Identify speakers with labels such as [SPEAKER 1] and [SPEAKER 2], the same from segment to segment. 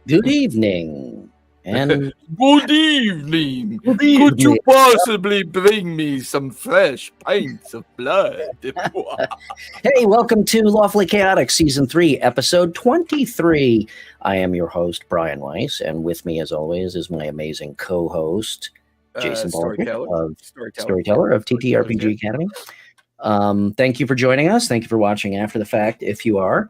[SPEAKER 1] Good evening. And
[SPEAKER 2] Good evening.
[SPEAKER 1] good
[SPEAKER 2] Could you
[SPEAKER 1] evening.
[SPEAKER 2] possibly bring me some fresh pints of blood?
[SPEAKER 1] Hey, welcome to Lawfully Chaotic Season 3, Episode 23. I am your host, Brian Weiss, and with me, as always, is my amazing co-host, Jason Baldrick, Storyteller of TTRPG Academy. Thank you for joining us. Thank you for watching after the fact, if you are.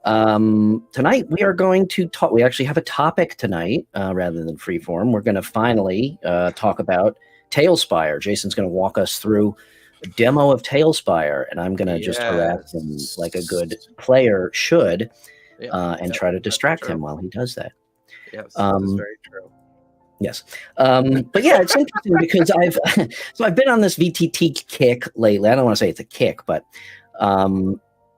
[SPEAKER 1] Tonight we are going to talk. We actually have a topic tonight rather than freeform. We're going to finally talk about Talespire. Jason's going to walk us through a demo of Talespire, and I'm going to just harass him like a good player should, and try to distract him while he does that.
[SPEAKER 2] Yes, that's very true.
[SPEAKER 1] Yes. But yeah, it's interesting because I've been on this VTT kick lately. I don't want to say it's a kick, but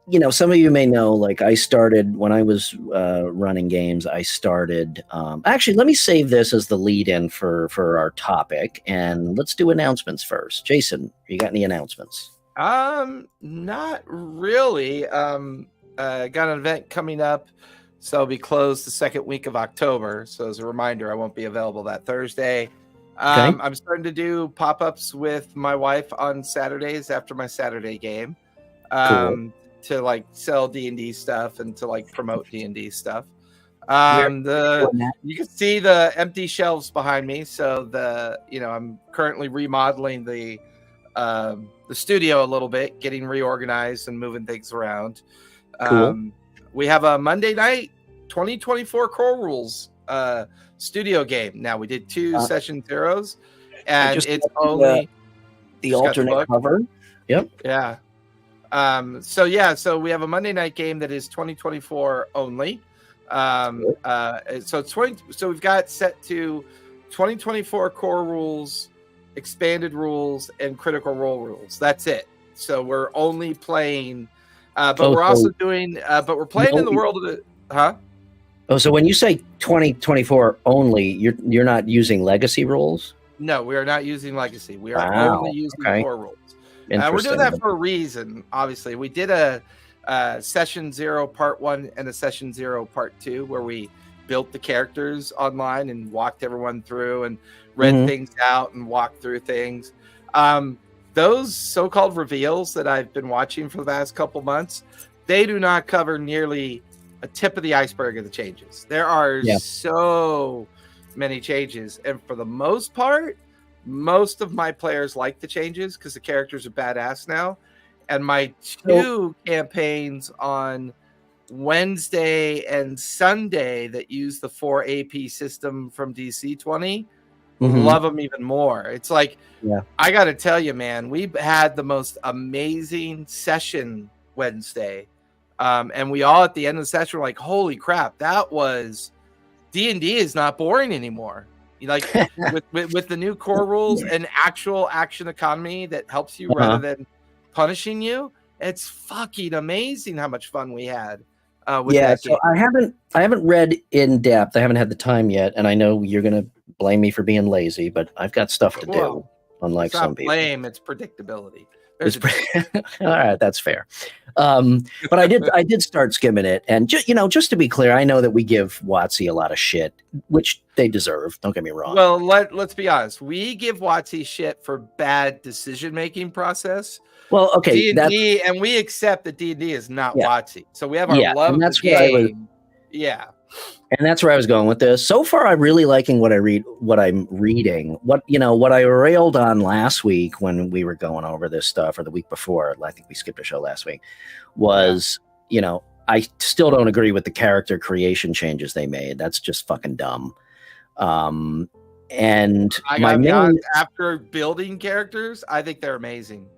[SPEAKER 1] you know, some of you may know, like I started when I was running games, I started, actually, let me save this as the lead in for our topic, and let's do announcements first. Jason, you got any announcements?
[SPEAKER 2] Not really. Got an event coming up, so I'll be closed the second week of October. So as a reminder, I won't be available that Thursday.
[SPEAKER 1] Okay.
[SPEAKER 2] I'm starting to do pop-ups with my wife on Saturdays after my Saturday game.
[SPEAKER 1] Cool.
[SPEAKER 2] To like sell D&D stuff and to like promote D&D stuff. You can see the empty shelves behind me. So I'm currently remodeling the studio a little bit, getting reorganized and moving things around.
[SPEAKER 1] Cool.
[SPEAKER 2] We have a Monday night 2024 Core Rules studio game. Now we did two session zeros, and it's only
[SPEAKER 1] the alternate cover. Yep.
[SPEAKER 2] Yeah. So we have a Monday night game that is 2024 only. So we've got set to 2024 core rules, expanded rules, and critical role rules. That's it. So we're only playing, but we're also doing, but we're playing in the world of the,
[SPEAKER 1] Oh, so when you say 2024 only, you're not using legacy rules?
[SPEAKER 2] No, we are not using legacy. We are only using core rules. We're doing that for a reason. Obviously, we did a session 0 part 1 and a session 0 part 2 where we built the characters online and walked everyone through and read things out and walked through things. Those so-called reveals that I've been watching for the last couple months, they do not cover nearly a tip of the iceberg of the changes. There are so many changes, and for the most part, most of my players like the changes because the characters are badass now. And my two campaigns on Wednesday and Sunday that use the 4 AP system from DC 20 love them even more. It's like, I got to tell you, man, we had the most amazing session Wednesday. And we all at the end of the session were like, holy crap, that was D&D is not boring anymore. Like with the new core rules and actual action economy that helps you rather than punishing you, it's fucking amazing how much fun we had. With that
[SPEAKER 1] so I haven't read in depth. I haven't had the time yet, and I know you're gonna blame me for being lazy, but I've got stuff to do. Unlike some people,
[SPEAKER 2] blame, it's predictability.
[SPEAKER 1] All right, that's fair. But I did start skimming it, and just to be clear, I know that we give WotC a lot of shit, which they deserve. Don't get me wrong.
[SPEAKER 2] Well, let's be honest. We give WotC shit for bad decision-making process.
[SPEAKER 1] Well, okay,
[SPEAKER 2] D&D, and we accept that D&D is not WotC. So we have our love of the game.
[SPEAKER 1] And that's where I was going with this. So far, I'm really liking what I'm reading. What I railed on last week when we were going over this stuff, or the week before, I think we skipped a show last week, was, I still don't agree with the character creation changes they made. That's just fucking dumb. And
[SPEAKER 2] I gotta be honest, after building characters, I think they're amazing.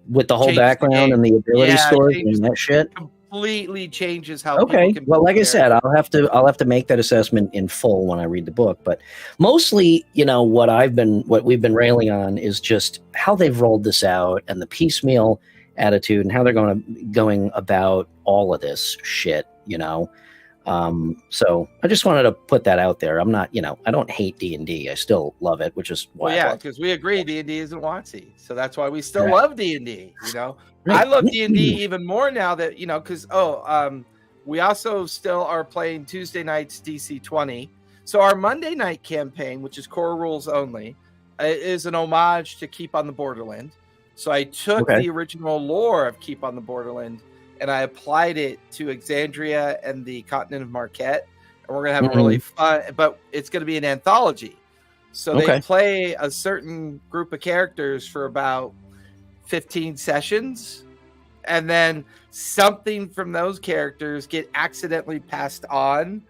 [SPEAKER 1] With the whole background and the ability story and that shit.
[SPEAKER 2] Completely changes how
[SPEAKER 1] okay
[SPEAKER 2] people can
[SPEAKER 1] well like I said, I'll have to make that assessment in full when I read the book, but mostly what we've been railing on is just how they've rolled this out and the piecemeal attitude and how they're going about all of this shit. So I just wanted to put that out there. I'm not, I don't hate D&D. I still love it, which is why.
[SPEAKER 2] Because we agree D&D isn't WotC, so that's why we still love D&D. I love D&D even more now that because we also still are playing Tuesday nights DC20. So our Monday night campaign, which is core rules only, is an homage to Keep on the Borderland. So I took the original lore of Keep on the Borderland and I applied it to Exandria and the continent of Marquette. And we're going to have a really fun, but it's going to be an anthology. So they play a certain group of characters for about 15 sessions. And then something from those characters get accidentally passed on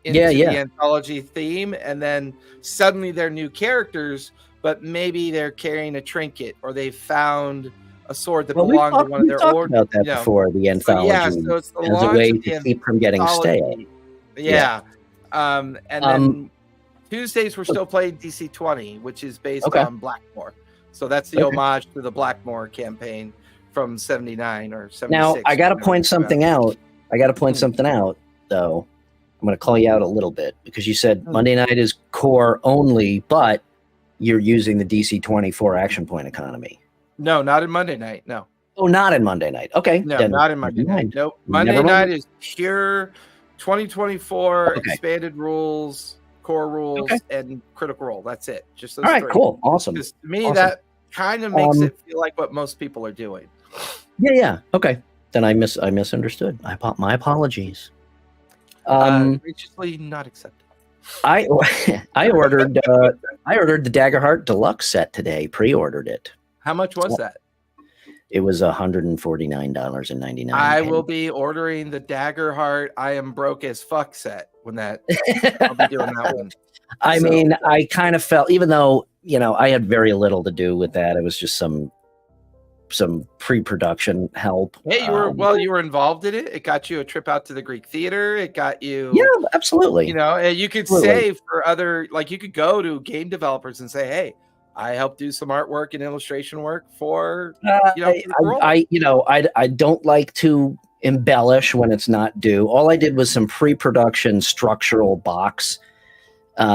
[SPEAKER 2] into the anthology theme. And then suddenly they're new characters, but maybe they're carrying a trinket or they found a sword that belonged to one of their
[SPEAKER 1] orders. About that before the anthology,
[SPEAKER 2] so it's the
[SPEAKER 1] as a way to keep from getting stale.
[SPEAKER 2] And then Tuesdays we're still playing DC20, which is based on Blackmore. So that's the homage to the Blackmore campaign from 79 or 76.
[SPEAKER 1] Now I got to point something out. Though. I'm going to call you out a little bit because you said Monday night is core only, but you're using the DC24 action point economy.
[SPEAKER 2] No, not in Monday night. No.
[SPEAKER 1] Oh, not in Monday night. Okay.
[SPEAKER 2] No, not in Monday night. Nope. Monday night is pure 2024 expanded rules, core rules, and critical role. That's it. Just those
[SPEAKER 1] all right.
[SPEAKER 2] three.
[SPEAKER 1] Cool. Awesome.
[SPEAKER 2] To me, that kind of makes it feel like what most people are doing.
[SPEAKER 1] Yeah. Okay. Then I misunderstood. My apologies.
[SPEAKER 2] Graciously not accepted.
[SPEAKER 1] I ordered the Daggerheart Deluxe set today. Pre-ordered it.
[SPEAKER 2] How much was that?
[SPEAKER 1] It was $149.99.
[SPEAKER 2] I will be ordering the Daggerheart I Am Broke as Fuck set when that. I'll be doing that one.
[SPEAKER 1] I mean, I kind of felt, even though I had very little to do with that. It was just some pre-production help.
[SPEAKER 2] Hey, you were involved in it. It got you a trip out to the Greek theater. It got you.
[SPEAKER 1] Yeah, absolutely.
[SPEAKER 2] You could say for other, like you could go to game developers and say, hey, I helped do some artwork and illustration work for,
[SPEAKER 1] I don't like to embellish when it's not due. All I did was some pre-production structural box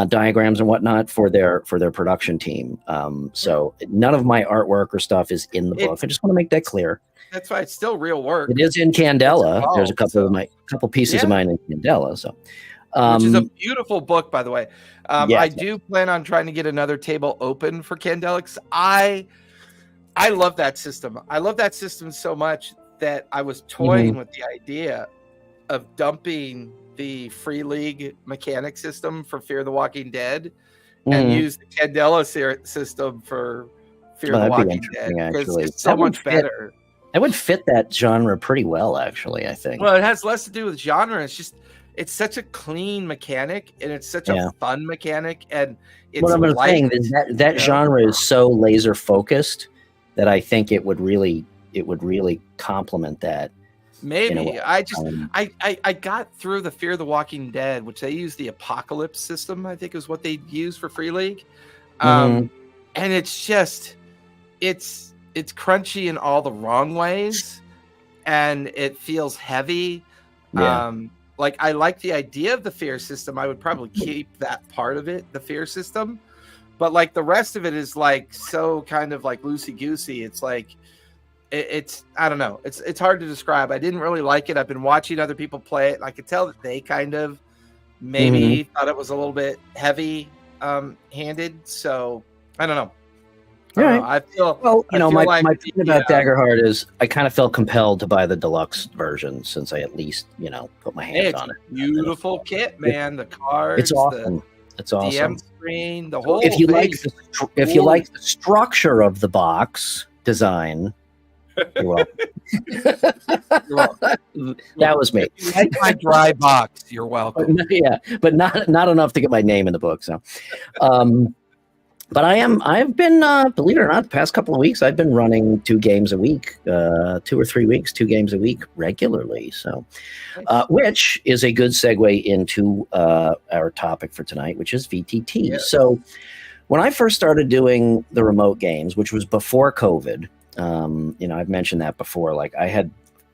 [SPEAKER 1] diagrams and whatnot for their production team. So none of my artwork or stuff is in the book. I just want to make that clear.
[SPEAKER 2] That's why it's still real work.
[SPEAKER 1] It is in Candela. There's a couple pieces of mine in Candela. So,
[SPEAKER 2] which is a beautiful book, by the way. I do plan on trying to get another table open for Candela. I love that system. I love that system so much that I was toying with the idea of dumping the Free League mechanic system for Fear the Walking Dead and use the Candela system for Fear the Walking Dead because it's so much better.
[SPEAKER 1] It would fit that genre pretty well, actually, I think.
[SPEAKER 2] Well, it has less to do with genre. It's such a clean mechanic and it's such a fun mechanic. And it's
[SPEAKER 1] what I'm saying is that genre is so laser focused that I think it would really complement that.
[SPEAKER 2] Maybe I got through the Fear the Walking Dead, which they use the Apocalypse system, I think is what they use for Free League. And it's just it's crunchy in all the wrong ways and it feels heavy. Like I like the idea of the fear system. I would probably keep that part of it, the fear system, but like the rest of it is like so kind of like loosey goosey. It's like it's I don't know. It's hard to describe. I didn't really like it. I've been watching other people play it. And I could tell that they kind of maybe thought it was a little bit heavy handed. So I don't know. I feel
[SPEAKER 1] my thing about Daggerheart is I kind of felt compelled to buy the deluxe version since I at least put my hands on it.
[SPEAKER 2] Beautiful kit, man. The cards,
[SPEAKER 1] it's awesome. It's awesome.
[SPEAKER 2] DM screen, the whole.
[SPEAKER 1] If you like the structure of the box design, you're welcome. That was me.
[SPEAKER 2] If you like my dry box, you're welcome.
[SPEAKER 1] But not enough to get my name in the book. So. But I've been, believe it or not, the past couple of weeks, I've been running 2 games a week, 2 or 3 weeks, 2 games a week regularly. So, which is a good segue into our topic for tonight, which is VTT. Yeah. So when I first started doing the remote games, which was before COVID, I've mentioned that before, like I had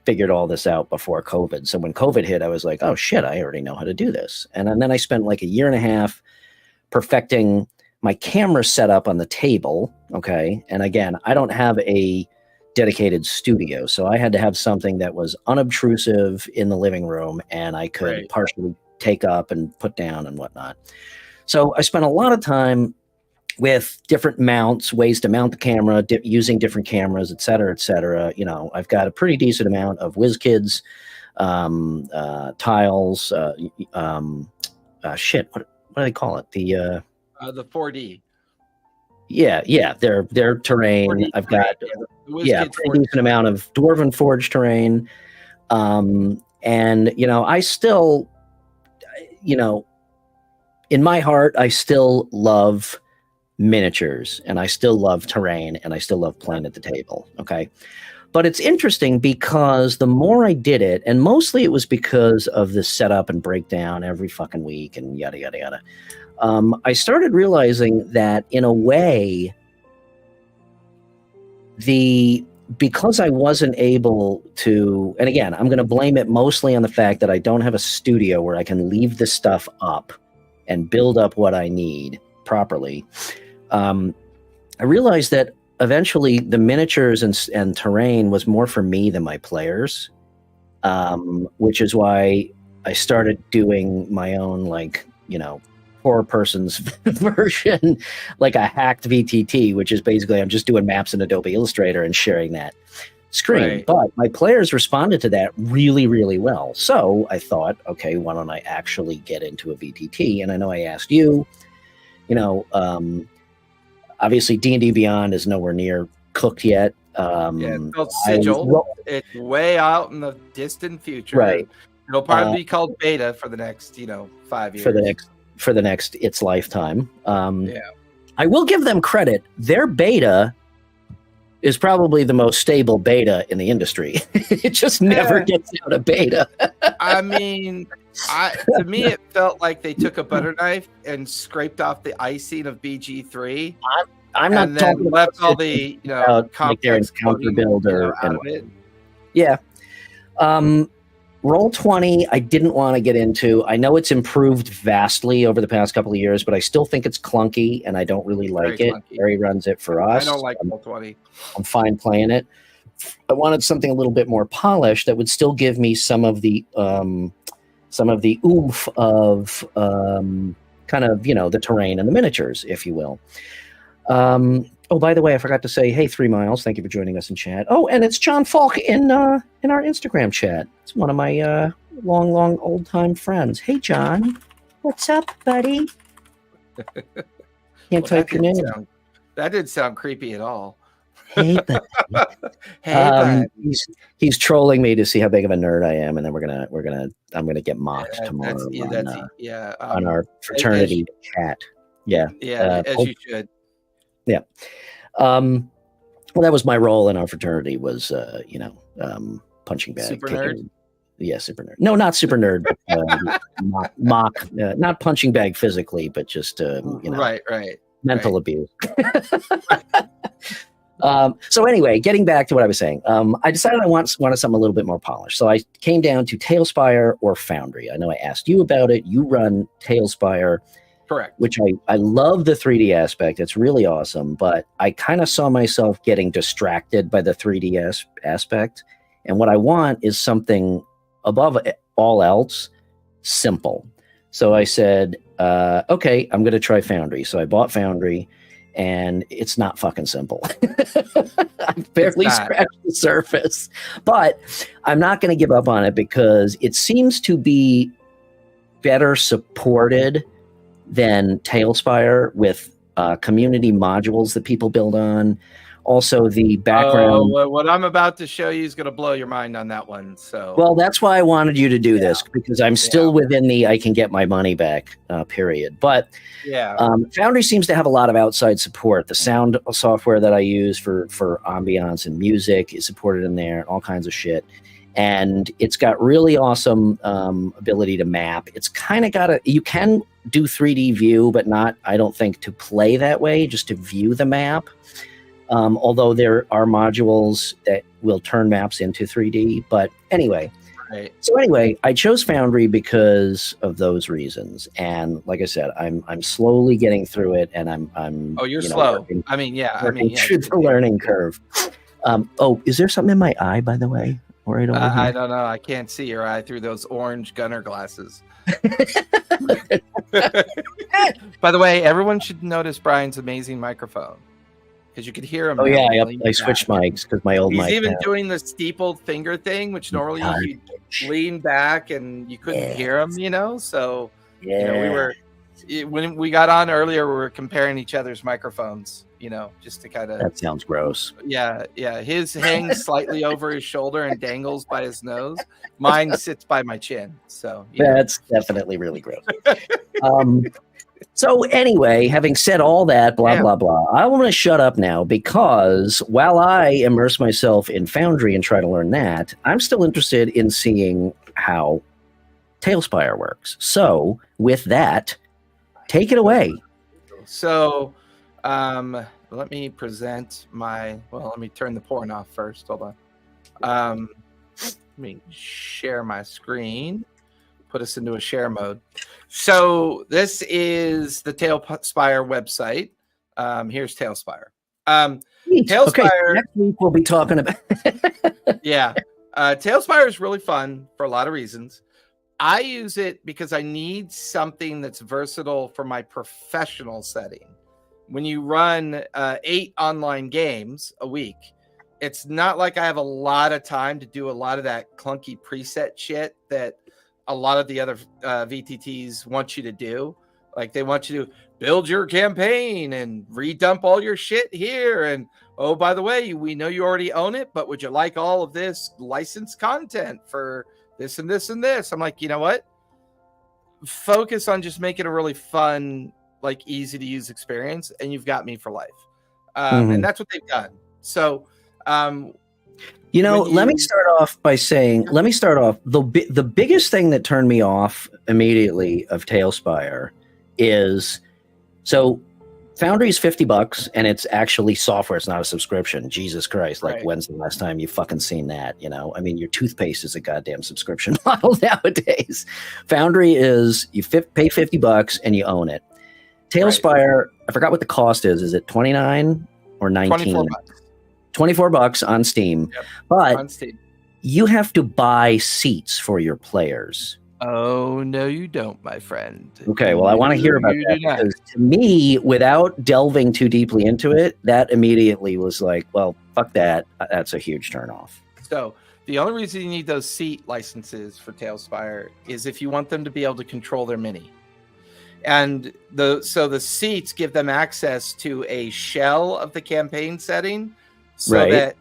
[SPEAKER 1] figured all this out before COVID. So when COVID hit, I was like, oh shit, I already know how to do this. And then I spent like a year and a half perfecting my camera set up on the table. Okay. And again, I don't have a dedicated studio. So I had to have something that was unobtrusive in the living room and I could partially take up and put down and whatnot. So I spent a lot of time with different mounts, ways to mount the camera, using different cameras, et cetera, et cetera. You know, I've got a pretty decent amount of WizKids, tiles, what do they call it? The 4D. Yeah, they're terrain. I've got pretty decent amount of Dwarven Forge terrain, and you know, I still, you know, in my heart, I still love miniatures, and I still love terrain, and I still love playing at the table. Okay. But it's interesting because the more I did it, and mostly it was because of the setup and breakdown every fucking week and yada, yada, yada. I started realizing that in a way, because I wasn't able to, and again, I'm going to blame it mostly on the fact that I don't have a studio where I can leave this stuff up and build up what I need properly. I realized that eventually the miniatures and terrain was more for me than my players, which is why I started doing my own, like, you know, poor person's version, like a hacked VTT, which is basically I'm just doing maps in Adobe Illustrator and sharing that screen. Right. But my players responded to that really, really well. So I thought, okay, why don't I actually get into a VTT? And I know I asked you, you know, obviously D&D Beyond is nowhere near cooked yet.
[SPEAKER 2] It's called Sigil. It's way out in the distant future.
[SPEAKER 1] Right.
[SPEAKER 2] It'll probably be called beta for the next, 5 years.
[SPEAKER 1] For the next its lifetime. I will give them credit. Their beta is probably the most stable beta in the industry. It just never gets out of beta.
[SPEAKER 2] I mean, to me, it felt like they took a butter knife and scraped off the icing of BG3.
[SPEAKER 1] I'm not talking about
[SPEAKER 2] left all the
[SPEAKER 1] like their encounter builder
[SPEAKER 2] out of it.
[SPEAKER 1] Yeah. Roll20, I didn't want to get into. I know it's improved vastly over the past couple of years, but I still think it's clunky, and I don't really like it. Barry runs it for us.
[SPEAKER 2] I don't like Roll20.
[SPEAKER 1] I'm fine playing it. I wanted something a little bit more polished that would still give me some of the oomph of kind of, the terrain and the miniatures, if you will. Oh, by the way, I forgot to say, hey, 3 Miles, thank you for joining us in chat. Oh, and it's John Falk in our Instagram chat. It's one of my long old-time friends. Hey, John. What's up, buddy? Can't type your name.
[SPEAKER 2] That didn't sound creepy at all.
[SPEAKER 1] Hey, buddy.
[SPEAKER 2] Hey, buddy.
[SPEAKER 1] He's trolling me to see how big of a nerd I am, and then I'm gonna get mocked tomorrow on our fraternity chat. Yeah.
[SPEAKER 2] Yeah, as you should.
[SPEAKER 1] Yeah. Well, that was my role in our fraternity was, punching bag.
[SPEAKER 2] Super nerd?
[SPEAKER 1] Yeah, super nerd. No, not super nerd, but not punching bag physically, but just,
[SPEAKER 2] right.
[SPEAKER 1] mental abuse. So anyway, getting back to what I was saying, I decided I wanted something a little bit more polished. So I came down to Talespire or Foundry. I know I asked you about it. You run Talespire.
[SPEAKER 2] Correct.
[SPEAKER 1] Which I love the 3D aspect. It's really awesome, but I kind of saw myself getting distracted by the 3D aspect. And what I want is something above all else, simple. So I said, okay, I'm going to try Foundry. So I bought Foundry, and it's not fucking simple. I've barely scratched the surface, but I'm not going to give up on it because it seems to be better supported than Talespire with community modules that people build on. Also, the background.
[SPEAKER 2] What I'm about to show you is going to blow your mind on that one. So,
[SPEAKER 1] well, that's why I wanted you to do this, because I'm still within the I can get my money back period. But Foundry seems to have a lot of outside support. The sound software that I use for ambiance and music is supported in there, and all kinds of shit. And it's got really awesome ability to map. It's kind of you can do 3D view, but not, I don't think, to play that way, just to view the map. Although there are modules that will turn maps into 3D. But anyway,
[SPEAKER 2] right.
[SPEAKER 1] So anyway, I chose Foundry because of those reasons. And like I said, I'm slowly getting through it, and I'm
[SPEAKER 2] you're slow.
[SPEAKER 1] Working
[SPEAKER 2] through
[SPEAKER 1] the learning curve. Is there something in my eye, by the way? Right over here?
[SPEAKER 2] I don't know. I can't see your eye through those orange gunner glasses. By the way, everyone should notice Brian's amazing microphone because you could hear him.
[SPEAKER 1] Oh yeah, I switched mics because my old mic.
[SPEAKER 2] He's even doing the steepled finger thing, which normally you lean back and you couldn't hear him. So we were when we got on earlier, we were comparing each other's microphones. Just to kind of.
[SPEAKER 1] That sounds gross.
[SPEAKER 2] Yeah. His hangs slightly over his shoulder and dangles by his nose. Mine sits by my chin. So
[SPEAKER 1] that's definitely really gross. So anyway, having said all that, blah, blah, blah, I want to shut up now because while I immerse myself in Foundry and try to learn that, I'm still interested in seeing how Talespire works. So with that, take it away.
[SPEAKER 2] So let me present let me turn the porn off first. Hold on. Let me share my screen. Put us into a share mode. So this is the Talespire website. Here's Talespire. Talespire.
[SPEAKER 1] Okay, next week we'll be talking about.
[SPEAKER 2] Yeah, Talespire is really fun for a lot of reasons. I use it because I need something that's versatile for my professional setting. When you run 8 online games a week, it's not like I have a lot of time to do a lot of that clunky preset shit that a lot of the other VTTs want you to do. Like they want you to build your campaign and redump all your shit here. And, oh, by the way, we know you already own it, but would you like all of this licensed content for this and this and this? I'm like, you know what? Focus on just making a really fun, like easy to use experience. And you've got me for life. And that's what they've done. So,
[SPEAKER 1] let me start off by saying, the biggest thing that turned me off immediately of Talespire is, so Foundry is $50 and it's actually software. It's not a subscription. Jesus Christ. Like, when's the last time you've fucking seen that? I mean, your toothpaste is a goddamn subscription model nowadays. Foundry is you pay $50 and you own it. Talespire, I forgot what the cost is. Is it 29 or 19? $24 on Steam. Yep. But on Steam. You have to buy seats for your players.
[SPEAKER 2] Oh, no, you don't, my friend.
[SPEAKER 1] Okay, well, I want to hear about that because to me, without delving too deeply into it, that immediately was like, well, fuck that. That's a huge turnoff.
[SPEAKER 2] So the only reason you need those seat licenses for Talespire is if you want them to be able to control their mini. And the seats give them access to a shell of the campaign setting so that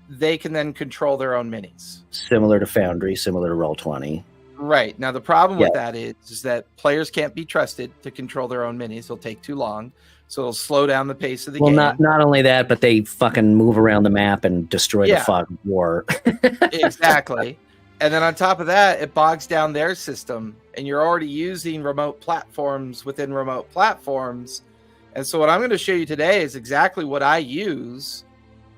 [SPEAKER 2] they can then control their own minis.
[SPEAKER 1] Similar to Foundry, similar to Roll20.
[SPEAKER 2] Right. Now, the problem with that is that players can't be trusted to control their own minis. It'll take too long. So it'll slow down the pace of the game.
[SPEAKER 1] Well, not only that, but they fucking move around the map and destroy the fog of war.
[SPEAKER 2] Exactly. And then on top of that, it bogs down their system. And you're already using remote platforms within remote platforms. And so what I'm going to show you today is exactly what I use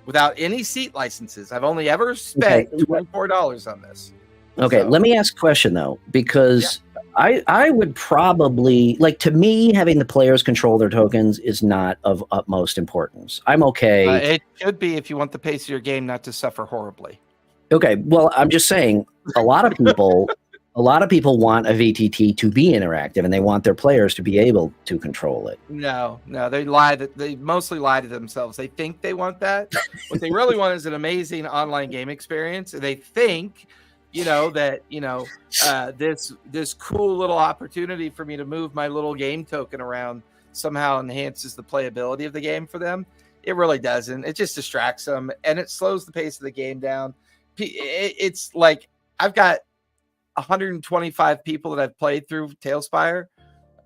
[SPEAKER 2] without any seat licenses. I've only ever spent $24 on this.
[SPEAKER 1] Okay, let me ask a question, though, because I would probably, like, to me, having the players control their tokens is not of utmost importance. I'm okay.
[SPEAKER 2] It should be if you want the pace of your game not to suffer horribly.
[SPEAKER 1] Okay, well, I'm just saying a lot of people want a VTT to be interactive, and they want their players to be able to control it.
[SPEAKER 2] No, they lie. They mostly lie to themselves. They think they want that. What they really want is an amazing online game experience. They think, this cool little opportunity for me to move my little game token around somehow enhances the playability of the game for them. It really doesn't. It just distracts them, and it slows the pace of the game down. It's like I've got 125 people that I've played through Talespire,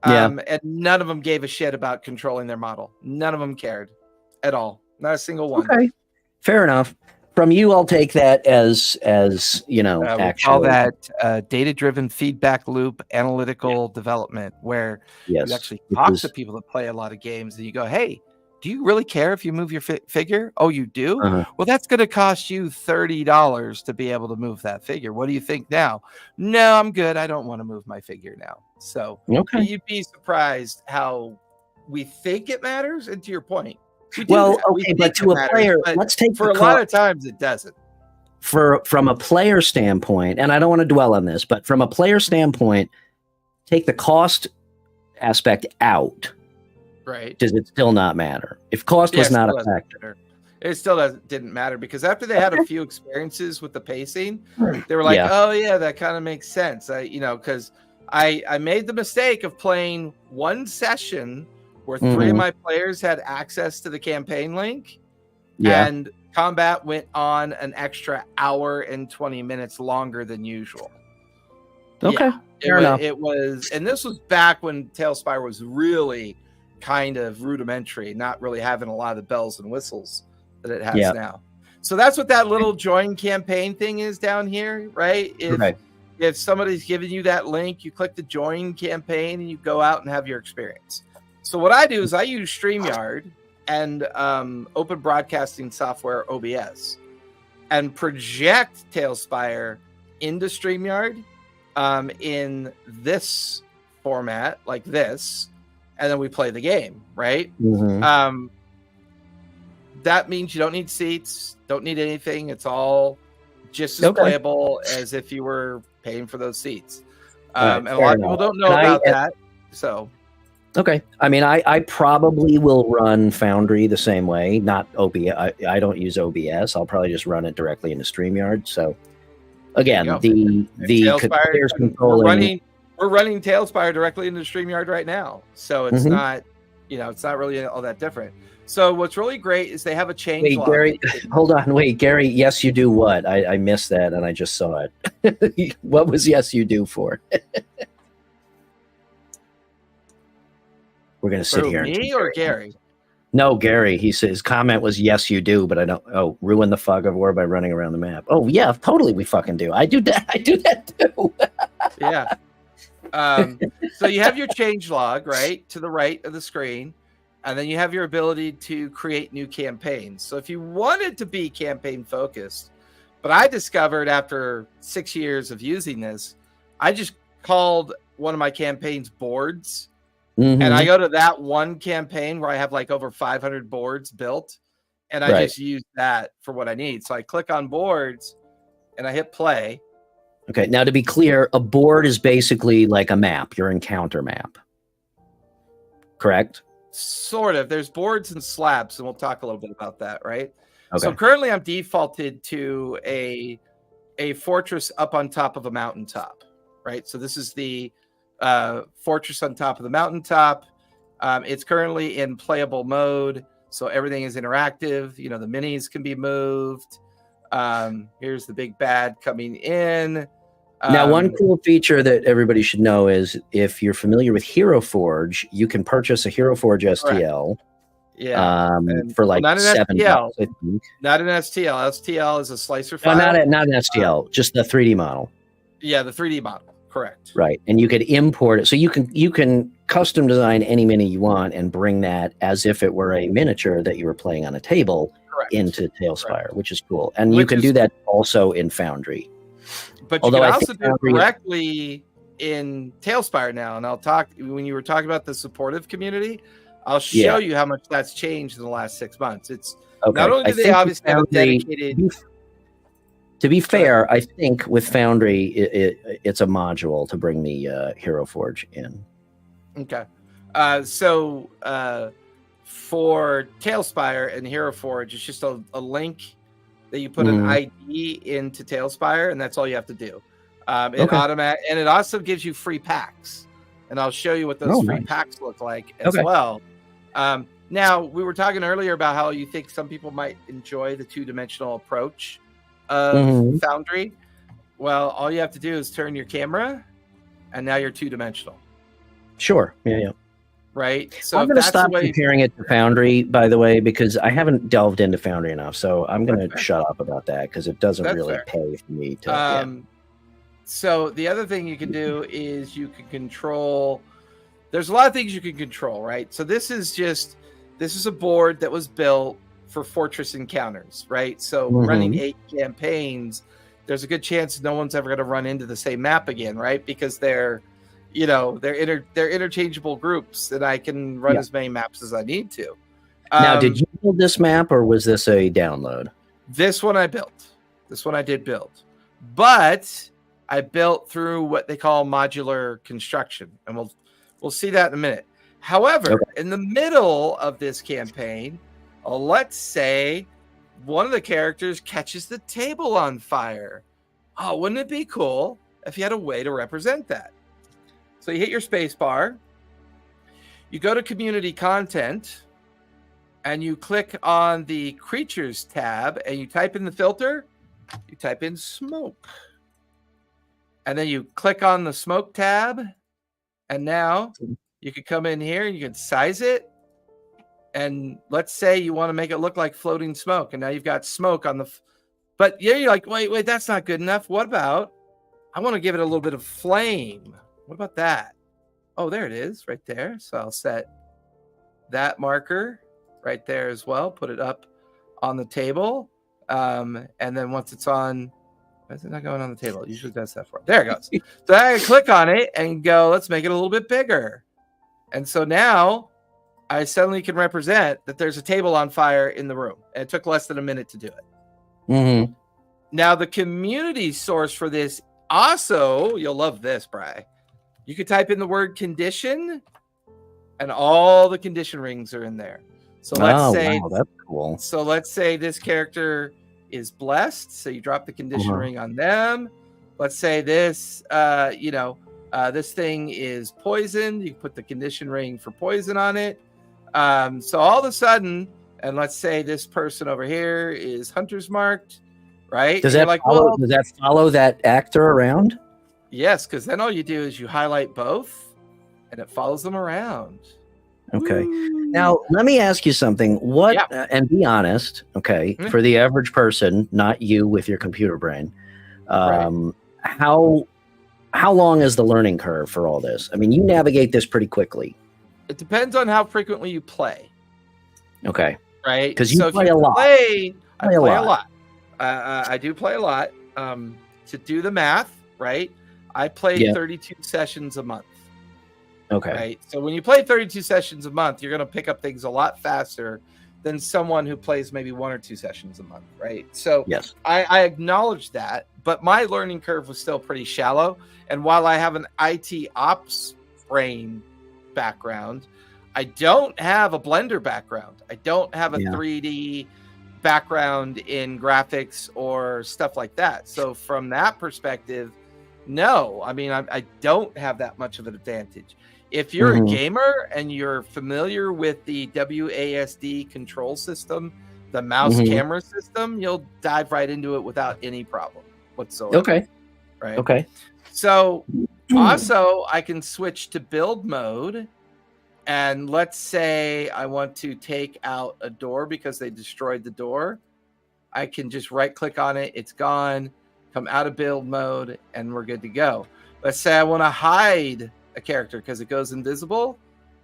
[SPEAKER 2] and none of them gave a shit about controlling their model. None of them cared at all. Not a single one.
[SPEAKER 1] Okay, fair enough. From you, I'll take that as actually.
[SPEAKER 2] We call that data-driven feedback loop analytical development, where you actually talk to people that play a lot of games, and you go, "Hey, do you really care if you move your figure? Oh, you do? Well, that's going to cost you $30 to be able to move that figure. What do you think now?" "No, I'm good. I don't want to move my figure now." So you'd be surprised how we think it matters. And to your point,
[SPEAKER 1] Well, okay, but to a player, let's take
[SPEAKER 2] for a lot of times it doesn't.
[SPEAKER 1] From a player standpoint, and I don't want to dwell on this, but from a player standpoint, take the cost aspect out.
[SPEAKER 2] Right.
[SPEAKER 1] Does it still not matter? If cost was not a factor.
[SPEAKER 2] It still didn't matter because after they had a few experiences with the pacing, they were like, oh, yeah, that kind of makes sense. Because I made the mistake of playing one session where 3 of my players had access to the campaign link.
[SPEAKER 1] Yeah.
[SPEAKER 2] And combat went on an extra hour and 20 minutes longer than usual.
[SPEAKER 1] Okay. Fair enough.
[SPEAKER 2] It was, and this was back when Talespire was really kind of rudimentary, not really having a lot of the bells and whistles that it has now. So that's what that little join campaign thing is down here, right? If somebody's giving you that link, you click the join campaign and you go out and have your experience. So what I do is I use StreamYard and open broadcasting software OBS and project Talespire into StreamYard in this format like this, and then we play the game, right? That means you don't need seats, don't need anything. It's all just as playable as if you were paying for those seats. And a lot of people don't know about that. So,
[SPEAKER 1] okay. I mean, I probably will run Foundry the same way. Not OBS. I don't use OBS. I'll probably just run it directly into StreamYard. So, again, the players controlling.
[SPEAKER 2] We're running Talespire directly into StreamYard right now, so it's not, it's not really all that different. So what's really great is they have a change log.
[SPEAKER 1] Gary, hold on. Wait, Gary, yes, you do what? I missed that, and I just saw it. What was yes, you do for? We're going to sit here.
[SPEAKER 2] Me or Gary?
[SPEAKER 1] No, Gary. He says his comment was yes, you do, but I don't. Oh, ruin the fog of war by running around the map. Oh, yeah, totally. We fucking do. I do that. I do that too.
[SPEAKER 2] Yeah. So you have your change log, right, to the right of the screen. And then you have your ability to create new campaigns. So if you wanted to be campaign focused, but I discovered after 6 years of using this, I just called one of my campaigns boards. And I go to that one campaign where I have like over 500 boards built. And I just use that for what I need. So I click on boards and I hit play.
[SPEAKER 1] Okay. Now, to be clear, a board is basically like a map, your encounter map. Correct?
[SPEAKER 2] Sort of. There's boards and slabs, and we'll talk a little bit about that, right?
[SPEAKER 1] Okay.
[SPEAKER 2] So currently I'm defaulted to a fortress up on top of a mountaintop, right? So this is the fortress on top of the mountaintop. It's currently in playable mode, so everything is interactive. The minis can be moved. Here's the big bad coming in.
[SPEAKER 1] Now, one cool feature that everybody should know is if you're familiar with Hero Forge, you can purchase a Hero Forge STL.
[SPEAKER 2] Yeah.
[SPEAKER 1] For like
[SPEAKER 2] not an
[SPEAKER 1] $7.
[SPEAKER 2] STL. I think. Not an STL. STL is a slicer file.
[SPEAKER 1] No, not an STL, just the 3D model.
[SPEAKER 2] Yeah, the 3D model. Correct.
[SPEAKER 1] Right. And you could import it. So you can custom design any mini you want and bring that as if it were a miniature that you were playing on a table into Talespire, which is cool. And you can do that also in Foundry.
[SPEAKER 2] But you can also do it directly in Talespire now. And I'll talk, when you were talking about the supportive community, I'll show you how much that's changed in the last 6 months. It's not only do they obviously have a dedicated...
[SPEAKER 1] To be fair, I think with Foundry, it's a module to bring the Hero Forge in.
[SPEAKER 2] Okay. So for Talespire and Hero Forge, it's just a link that you put an ID into Talespire, and that's all you have to do. It also gives you free packs, and I'll show you what those free packs look like as well. Now, we were talking earlier about how you think some people might enjoy the two-dimensional approach of Foundry. Well, all you have to do is turn your camera, and now you're two-dimensional.
[SPEAKER 1] Sure. Yeah.
[SPEAKER 2] Right. So
[SPEAKER 1] I'm going to stop comparing it to Foundry, by the way, because I haven't delved into Foundry enough. So I'm going to shut up about that because it doesn't really pay for me to.
[SPEAKER 2] So the other thing you can do is you can control. There's a lot of things you can control, right? So this is a board that was built for Fortress encounters, right? So running 8 campaigns, there's a good chance no one's ever going to run into the same map again, right? Because they're interchangeable groups that I can run as many maps as I need to.
[SPEAKER 1] Now, did you build this map, or was this a download?
[SPEAKER 2] This one I built. This one I did build. But I built through what they call modular construction, and we'll see that in a minute. However, in the middle of this campaign, let's say one of the characters catches the table on fire. Oh, wouldn't it be cool if you had a way to represent that? So you hit your space bar, you go to community content, and you click on the creatures tab, and you type in the filter, you type in smoke. And then you click on the smoke tab, and now you can come in here and you can size it. And let's say you want to make it look like floating smoke, and now you've got smoke on the... But yeah, you're like, wait, that's not good enough. What about, I want to give it a little bit of flame. What about that? Oh, there it is right there. So I'll set that marker right there as well. Put it up on the table. And then once it's on, why is it not going on the table? It usually does that for it. There it goes. So I click on it and go, let's make it a little bit bigger. And so now I suddenly can represent that there's a table on fire in the room. And it took less than a minute to do it.
[SPEAKER 1] Mm-hmm.
[SPEAKER 2] Now, the community source for this also, you'll love this, Bri. You could type in the word condition, and all the condition rings are in there. So let's say,
[SPEAKER 1] wow, that's cool.
[SPEAKER 2] So let's say this character is blessed. So you drop the condition ring on them. Let's say this, this thing is poisoned. You put the condition ring for poison on it. So all of a sudden, and let's say this person over here is hunter's marked, right?
[SPEAKER 1] Does that follow that actor around?
[SPEAKER 2] Yes, because then all you do is you highlight both, and it follows them around.
[SPEAKER 1] Okay. Now, let me ask you something. And be honest, okay, for the average person, not you with your computer brain, how long is the learning curve for all this? I mean, you navigate this pretty quickly.
[SPEAKER 2] It depends on how frequently you play.
[SPEAKER 1] Okay.
[SPEAKER 2] Right?
[SPEAKER 1] Because you play a lot.
[SPEAKER 2] I play a lot. I do play a lot. To do the math, right? I play 32 sessions a month.
[SPEAKER 1] Okay.
[SPEAKER 2] Right. So when you play 32 sessions a month, you're going to pick up things a lot faster than someone who plays maybe 1 or 2 sessions a month. Right. So
[SPEAKER 1] yes,
[SPEAKER 2] I acknowledge that, but my learning curve was still pretty shallow. And while I have an IT ops brain background, I don't have a Blender background. I don't have a 3D background in graphics or stuff like that. So from that perspective, no, I mean, I don't have that much of an advantage. If you're a gamer and you're familiar with the WASD control system, the mouse camera system, you'll dive right into it without any problem whatsoever.
[SPEAKER 1] Okay.
[SPEAKER 2] Right.
[SPEAKER 1] Okay.
[SPEAKER 2] So also I can switch to build mode. And let's say I want to take out a door because they destroyed the door. I can just right click on it. It's gone. Come out of build mode and we're good to go. Let's say I want to hide a character because it goes invisible.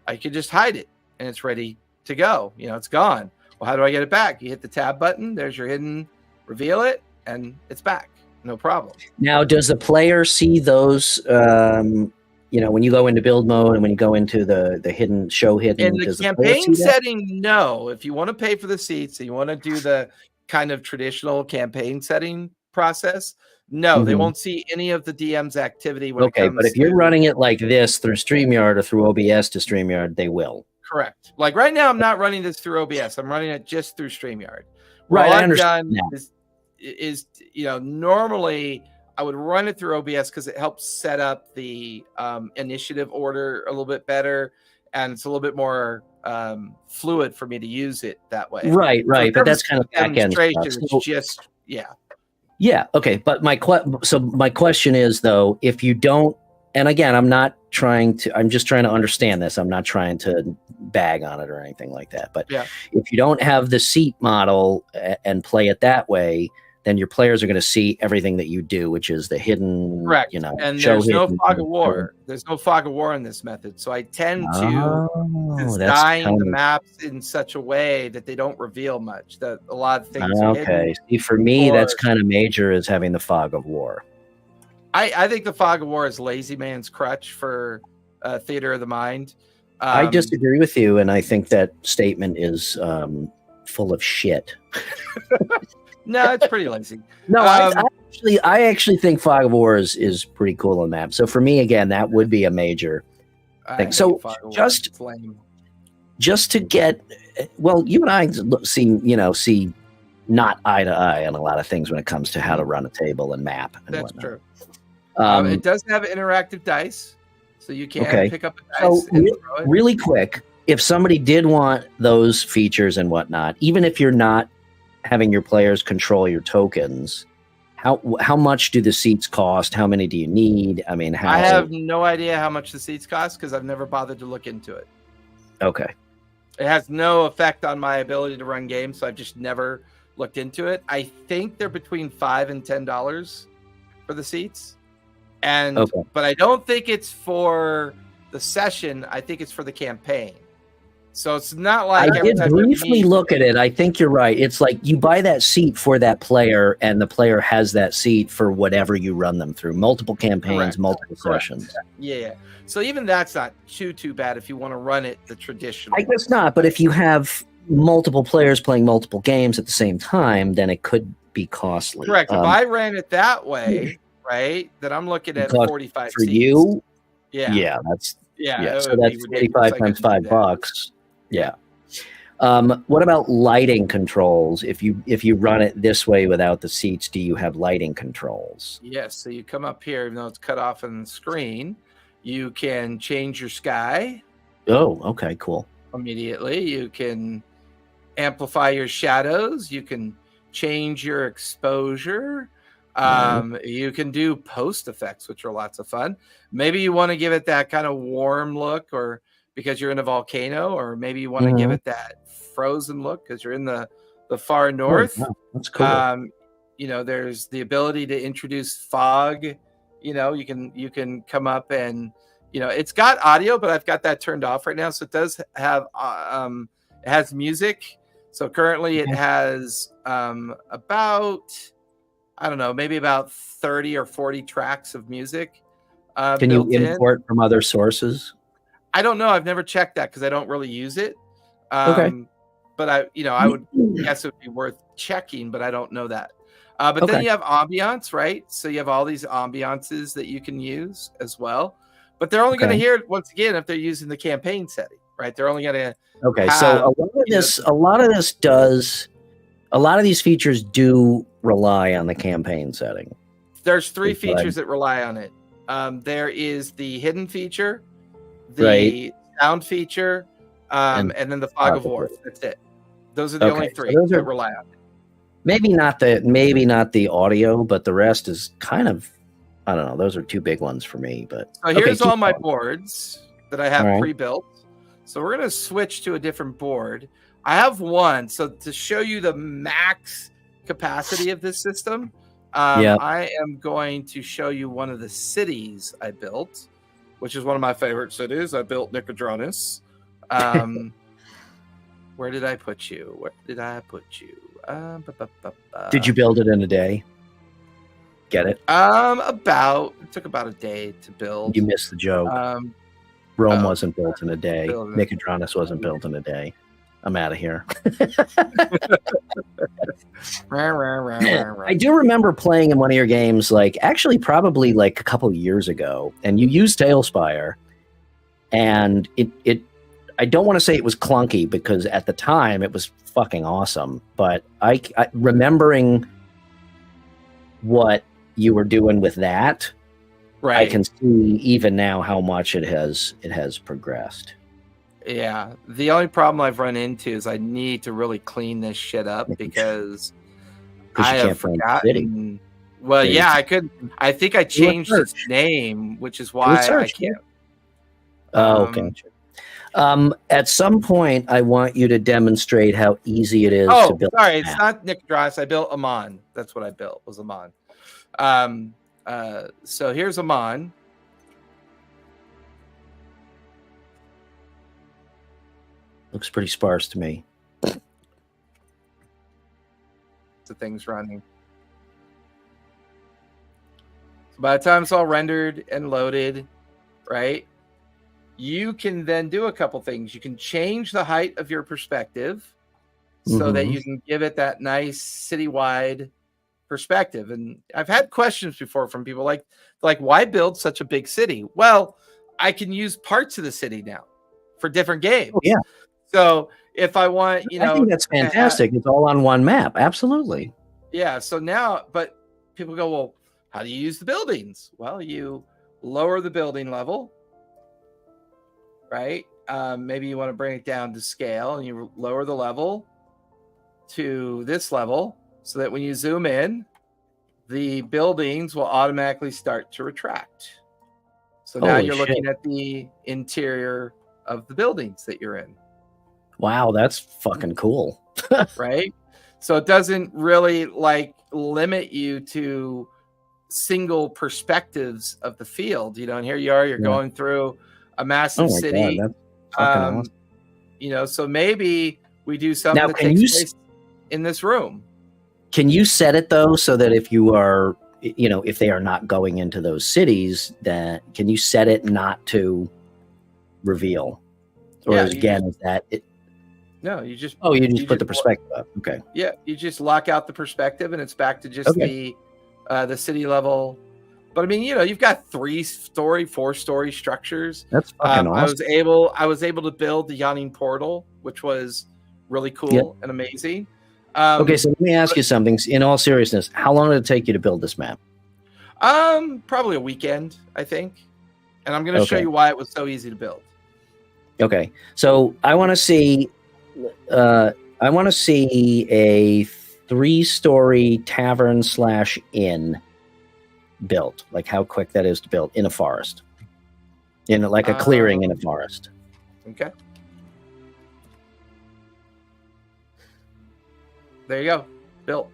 [SPEAKER 2] I can just hide it and it's ready to go. You know, it's gone. Well, how do I get it back? You hit the tab button. There's your hidden, reveal it, and it's back. No problem.
[SPEAKER 1] Now, does the player see those, when you go into build mode and when you go into the hidden show hidden?
[SPEAKER 2] In the campaign setting, no. If you want to pay for the seats and you want to do the kind of traditional campaign setting process, no, they won't see any of the DM's activity.
[SPEAKER 1] Okay, but if you're running it like this through StreamYard or through OBS to StreamYard, they will.
[SPEAKER 2] Correct. Like right now, I'm not running this through OBS. I'm running it just through StreamYard.
[SPEAKER 1] Right,
[SPEAKER 2] All
[SPEAKER 1] I
[SPEAKER 2] I've
[SPEAKER 1] understand.
[SPEAKER 2] done is normally I would run it through OBS because it helps set up the initiative order a little bit better, and it's a little bit more fluid for me to use it that way.
[SPEAKER 1] Right. But that's kind of back end stuff.
[SPEAKER 2] It's just
[SPEAKER 1] Yeah. Okay. But my question is though, if you don't, and again, I'm just trying to understand this. I'm not trying to bag on it or anything like that. But if you don't have the seat model and play it that way, then your players are going to see everything that you do, which is the hidden,
[SPEAKER 2] correct. And there's no fog of war. There's no fog of war in this method. So I tend to design the maps in such a way that they don't reveal much. That a lot of things.
[SPEAKER 1] Okay. See, for me, that's kind of major, is having the fog of war.
[SPEAKER 2] I think the fog of war is lazy man's crutch for theater of the mind.
[SPEAKER 1] I disagree with you, and I think that statement is full of shit.
[SPEAKER 2] No, it's pretty lazy.
[SPEAKER 1] No, I actually think Fog of War is pretty cool on that. So for me, again, that would be a major thing. So just to get, well, you and I see not eye to eye on a lot of things when it comes to how to run a table and map. And
[SPEAKER 2] That's
[SPEAKER 1] whatnot.
[SPEAKER 2] true. It does have interactive dice, so you can pick up a dice.
[SPEAKER 1] So really quick, if somebody did want those features and whatnot, even if you're not having your players control your tokens, how much do the seats cost? How many do you need? I mean,
[SPEAKER 2] I have no idea how much the seats cost because I've never bothered to look into it.
[SPEAKER 1] Okay.
[SPEAKER 2] It has no effect on my ability to run games, so I've just never looked into it. I think they're between $5 and $10 for the seats. But I don't think it's for the session. I think it's for the campaign. So it's not like
[SPEAKER 1] I did briefly look at it. I think you're right. It's like you buy that seat for that player, and the player has that seat for whatever you run them through. Multiple campaigns, multiple sessions.
[SPEAKER 2] Yeah. So even that's not too bad if you want to run it the traditional.
[SPEAKER 1] I guess not. But if you have multiple players playing multiple games at the same time, then it could be costly.
[SPEAKER 2] Correct. If I ran it that way, right, then I'm looking at 45
[SPEAKER 1] for
[SPEAKER 2] seats.
[SPEAKER 1] You.
[SPEAKER 2] Yeah.
[SPEAKER 1] That's
[SPEAKER 2] yeah.
[SPEAKER 1] So that's 45 times $5. Yeah. What about lighting controls? If you run it this way without the seats, do you have lighting controls?
[SPEAKER 2] Yes. So you come up here, even though it's cut off on the screen, you can change your sky.
[SPEAKER 1] Oh, okay, cool.
[SPEAKER 2] Immediately, you can amplify your shadows. You can change your exposure. You can do post effects, which are lots of fun. Maybe you want to give it that kind of warm look, or because you're in a volcano, or maybe you want to give it that frozen look because you're in the far north.
[SPEAKER 1] Oh, wow. That's cool.
[SPEAKER 2] There's the ability to introduce fog. You can come up and it's got audio, but I've got that turned off right now. So it does have it has music. So currently it has about, I don't know, maybe about 30 or 40 tracks of music.
[SPEAKER 1] Can you import from other sources?
[SPEAKER 2] I don't know. I've never checked that because I don't really use it. But I would guess it would be worth checking, but I don't know that. But then you have ambiance, right? So you have all these ambiances that you can use as well. But they're only going to hear it once again if they're using the campaign setting, right? They're only going to. Okay,
[SPEAKER 1] so a lot of these features do rely on the campaign setting.
[SPEAKER 2] There's three features that rely on it. There is the hidden feature, the sound feature, and then the fog of war. That's it. Those are the only three that rely on it.
[SPEAKER 1] Maybe not the audio, but the rest is kind of, I don't know. Those are two big ones for me. But
[SPEAKER 2] so here's all my boards that I have pre-built. So we're going to switch to a different board. I have one. So to show you the max capacity of this system, I am going to show you one of the cities I built, which is one of my favorite cities. I built Nicodranus. Where did I put you?
[SPEAKER 1] Did you build it in a day? Get it?
[SPEAKER 2] It took about a day to build.
[SPEAKER 1] You missed the joke. Rome wasn't built in a day. Nicodranus wasn't built in a day. I'm out of here. I do remember playing in one of your games, probably a couple years ago, and you used Talespire, and I don't want to say it was clunky because at the time it was fucking awesome, but I remembering what you were doing with that, I can see even now how much it has progressed.
[SPEAKER 2] Yeah, the only problem I've run into is I need to really clean this shit up because I have forgotten. Well, I could. I think I changed its name, which is why I can't.
[SPEAKER 1] Oh, gotcha. At some point, I want you to demonstrate how easy it is to build.
[SPEAKER 2] Sorry, it's not Nicodranus. I built Amon. That's what I built. Was Amon. So here's Amon.
[SPEAKER 1] Looks pretty sparse to me.
[SPEAKER 2] The thing's running. So by the time it's all rendered and loaded, right? You can then do a couple things. You can change the height of your perspective. so that you can give it that nice citywide perspective. And I've had questions before from people like, why build such a big city? Well, I can use parts of the city now for different games.
[SPEAKER 1] Oh, yeah.
[SPEAKER 2] So if I want,
[SPEAKER 1] I think that's fantastic. It's all on one map. Absolutely.
[SPEAKER 2] Yeah. So now, but people go, well, how do you use the buildings? Well, you lower the building level, right? Maybe you want to bring it down to scale, and you lower the level to this level so that when you zoom in, the buildings will automatically start to retract. So now you're looking at the interior of the buildings that you're in.
[SPEAKER 1] Wow, that's fucking cool.
[SPEAKER 2] Right? So it doesn't really like limit you to single perspectives of the field, and here you are, you're going through a massive city.
[SPEAKER 1] God, that's fucking awesome.
[SPEAKER 2] So maybe we do something that takes place in this room.
[SPEAKER 1] Can you set it though, so that if you are, if they are not going into those cities, that can you set it not to reveal? Or again, is that it?
[SPEAKER 2] No, you just
[SPEAKER 1] you put the perspective up. Okay.
[SPEAKER 2] Yeah, you just lock out the perspective, and it's back to just the city level. But I mean, you've got 3-story, 4-story structures.
[SPEAKER 1] That's fucking awesome.
[SPEAKER 2] I was able to build the Yawning Portal, which was really cool and amazing.
[SPEAKER 1] Okay, so let me ask you something. In all seriousness, how long did it take you to build this map?
[SPEAKER 2] Probably a weekend, I think. And I'm going to show you why it was so easy to build. Okay,
[SPEAKER 1] so I want to see a 3-story tavern/inn built, like how quick that is to build in a forest, in like a clearing in a forest.
[SPEAKER 2] Okay. There you go. Built.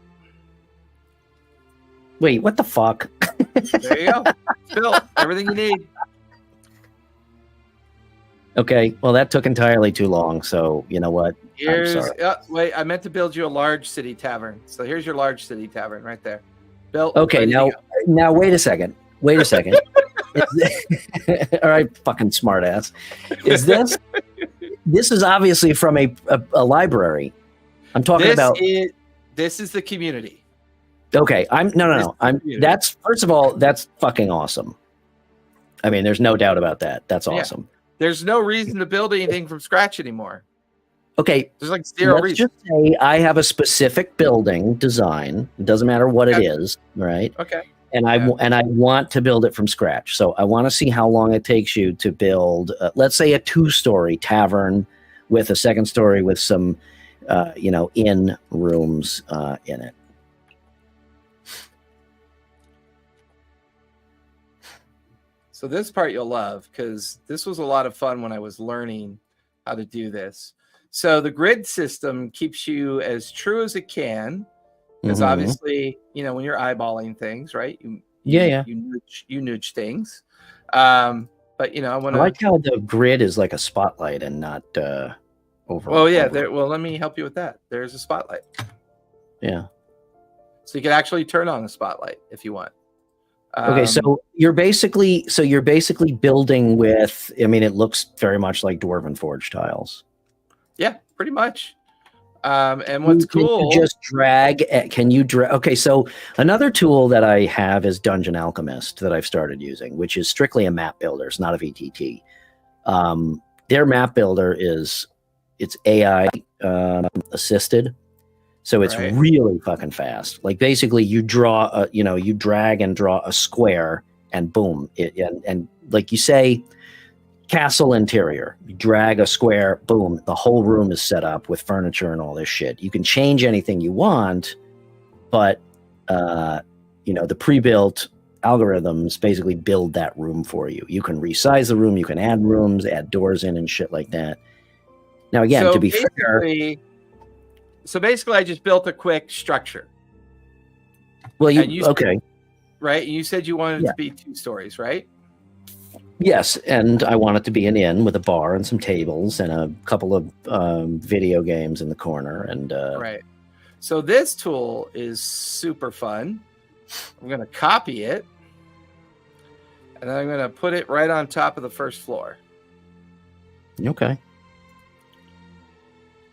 [SPEAKER 1] Wait, what the fuck?
[SPEAKER 2] There you go. Built. Everything you need.
[SPEAKER 1] Okay, well, that took entirely too long, so you know what? I'm sorry.
[SPEAKER 2] Wait, I meant to build you a large city tavern. So here's your large city tavern right there. Built.
[SPEAKER 1] Okay, now wait a second. All right, fucking smartass. Is this? This is obviously from a library. I'm talking
[SPEAKER 2] This is the community.
[SPEAKER 1] Okay, no. That's first of all, that's fucking awesome. I mean, there's no doubt about that. That's awesome.
[SPEAKER 2] Yeah. There's no reason to build anything from scratch anymore.
[SPEAKER 1] Okay,
[SPEAKER 2] there's like zero reason.
[SPEAKER 1] Just say I have a specific building design. It doesn't matter what it is, right?
[SPEAKER 2] Okay.
[SPEAKER 1] And I want to build it from scratch. So I want to see how long it takes you to build, let's say, a 2-story tavern with a 2nd story with some, inn rooms in it.
[SPEAKER 2] So this part you'll love, because this was a lot of fun when I was learning how to do this. So the grid system keeps you as true as it can, because obviously, when you're eyeballing things, right? You nudge things. But I
[SPEAKER 1] like how the grid is like a spotlight and not over.
[SPEAKER 2] Well, yeah. Let me help you with that. There's a spotlight.
[SPEAKER 1] Yeah.
[SPEAKER 2] So you can actually turn on the spotlight if you want.
[SPEAKER 1] Okay, so you're basically building with. I mean, it looks very much like Dwarven Forge tiles.
[SPEAKER 2] Yeah, pretty much. And what's cool?
[SPEAKER 1] Just drag. Can you drag? Okay, so another tool that I have is Dungeon Alchemist that I've started using, which is strictly a map builder. It's not a VTT. Their map builder it's AI assisted. So it's really fucking fast. Like basically you draw you drag and draw a square and boom. And like you say, castle interior, you drag a square, boom, the whole room is set up with furniture and all this shit. You can change anything you want, but the pre-built algorithms basically build that room for you. You can resize the room, you can add rooms, add doors in and shit like that. Now again, to be fair,
[SPEAKER 2] so basically, I just built a quick structure.
[SPEAKER 1] Well, okay,
[SPEAKER 2] right? You said you wanted it to be 2 stories, right?
[SPEAKER 1] Yes, and I want it to be an inn with a bar and some tables and a couple of video games in the corner. And
[SPEAKER 2] right. So this tool is super fun. I'm going to copy it, and then I'm going to put it right on top of the first floor.
[SPEAKER 1] Okay.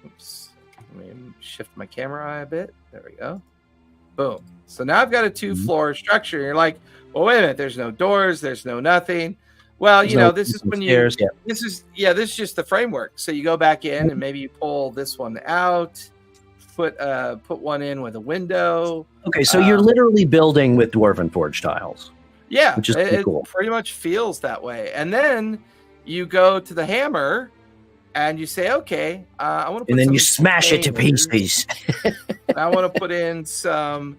[SPEAKER 2] Oops. Let me shift my camera eye a bit. There we go. Boom. So now I've got a 2-floor structure. You're like, well, wait a minute. There's no doors. There's no nothing. Well, this is when
[SPEAKER 1] stairs,
[SPEAKER 2] this is just the framework. So you go back in and maybe you pull this one out, put one in with a window.
[SPEAKER 1] Okay, so you're literally building with Dwarven Forge tiles.
[SPEAKER 2] Yeah,
[SPEAKER 1] which is pretty cool.
[SPEAKER 2] It pretty much feels that way. And then you go to the hammer and you say, okay, I want to put
[SPEAKER 1] and then you smash it to pieces.
[SPEAKER 2] I want to put in some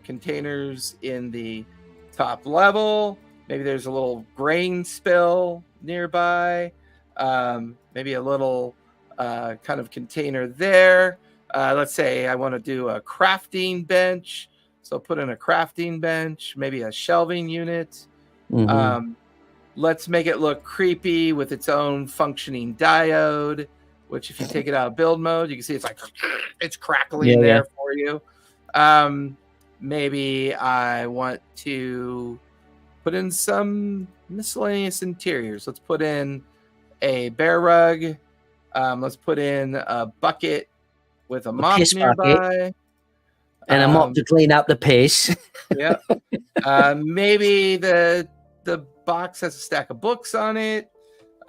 [SPEAKER 2] containers in the top level. Maybe there's a little grain spill nearby. Maybe a little kind of container there. Let's say I want to do a crafting bench. So put in a crafting bench, maybe a shelving unit. Let's make it look creepy with its own functioning diode, which if you take it out of build mode, you can see it's crackling there for you. Maybe I want to put in some miscellaneous interiors. Let's put in a bear rug. Let's put in a bucket with a mop nearby. Bucket.
[SPEAKER 1] And a mop to clean up the piss.
[SPEAKER 2] Yeah. Maybe the box has a stack of books on it.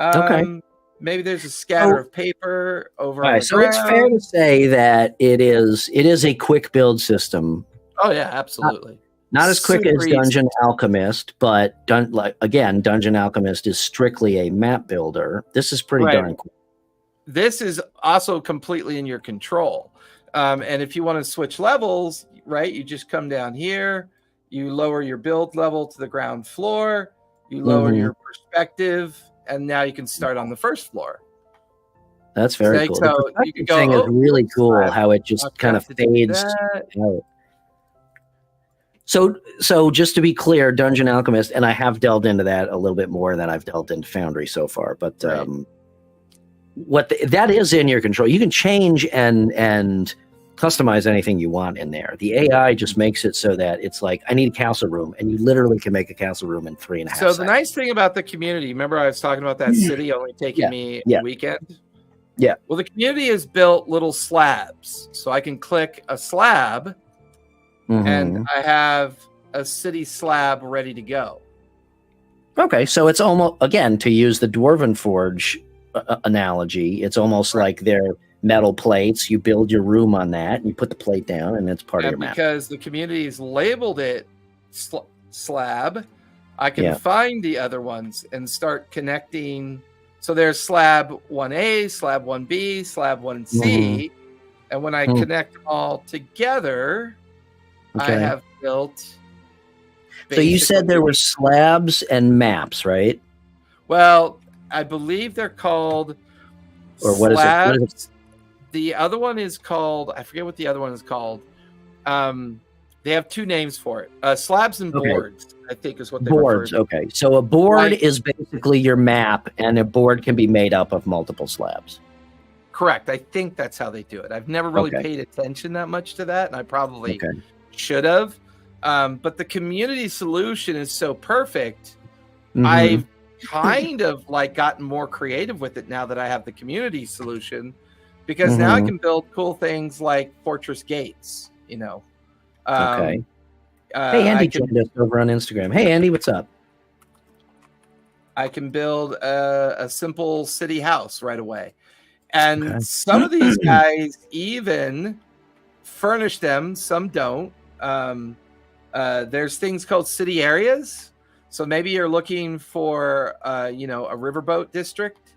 [SPEAKER 2] Okay. Maybe there's a scatter of paper over on the ground.
[SPEAKER 1] It's fair to say that it is a quick build system.
[SPEAKER 2] Oh yeah, absolutely.
[SPEAKER 1] Not as quick as Dungeon Alchemist, but Dungeon Alchemist is strictly a map builder. This is pretty darn quick.
[SPEAKER 2] This is also completely in your control. And if you want to switch levels, right, you just come down here, you lower your build level to the ground floor, you lower your perspective, and now you can start on the first floor.
[SPEAKER 1] That's very cool.
[SPEAKER 2] So
[SPEAKER 1] the perspective thing is really cool, how it just kind of fades out. So just to be clear, Dungeon Alchemist, and I have delved into that a little bit more than I've delved into Foundry so far, but that is in your control. You can change and customize anything you want in there. The AI just makes it so that it's like, I need a castle room, and you literally can make a castle room in 3.5 seconds.
[SPEAKER 2] So the nice thing about the community, remember I was talking about that city only taking me a weekend?
[SPEAKER 1] Yeah.
[SPEAKER 2] Well, the community has built little slabs. So I can click a slab and I have a city slab ready to go.
[SPEAKER 1] Okay, so it's almost, again, to use the Dwarven Forge analogy, it's almost like they're metal plates. You build your room on that, and you put the plate down, and it's part of your map.
[SPEAKER 2] Because the community's labeled it slab, I can find the other ones and start connecting. So there's slab 1A, slab 1B, slab 1C, and when I connect them all together, I have built.
[SPEAKER 1] So you said there were slabs and maps, right?
[SPEAKER 2] Well, I believe they're called slabs. What is it? The other one is called, I forget what the other one is called. They have two names for it. Slabs and boards, I think is what they refer to.
[SPEAKER 1] Okay. So a board is basically your map, and a board can be made up of multiple slabs.
[SPEAKER 2] Correct. I think that's how they do it. I've never really paid attention that much to that, and I probably should have. But the community solution is so perfect. I've kind of gotten more creative with it now that I have the community solution, because now I can build cool things like fortress gates,
[SPEAKER 1] Hey, Andy joined us over on Instagram. Hey, Andy, what's up?
[SPEAKER 2] I can build a simple city house right away. And some of these guys even furnish them, some don't. There's things called city areas. So maybe you're looking for, a riverboat district.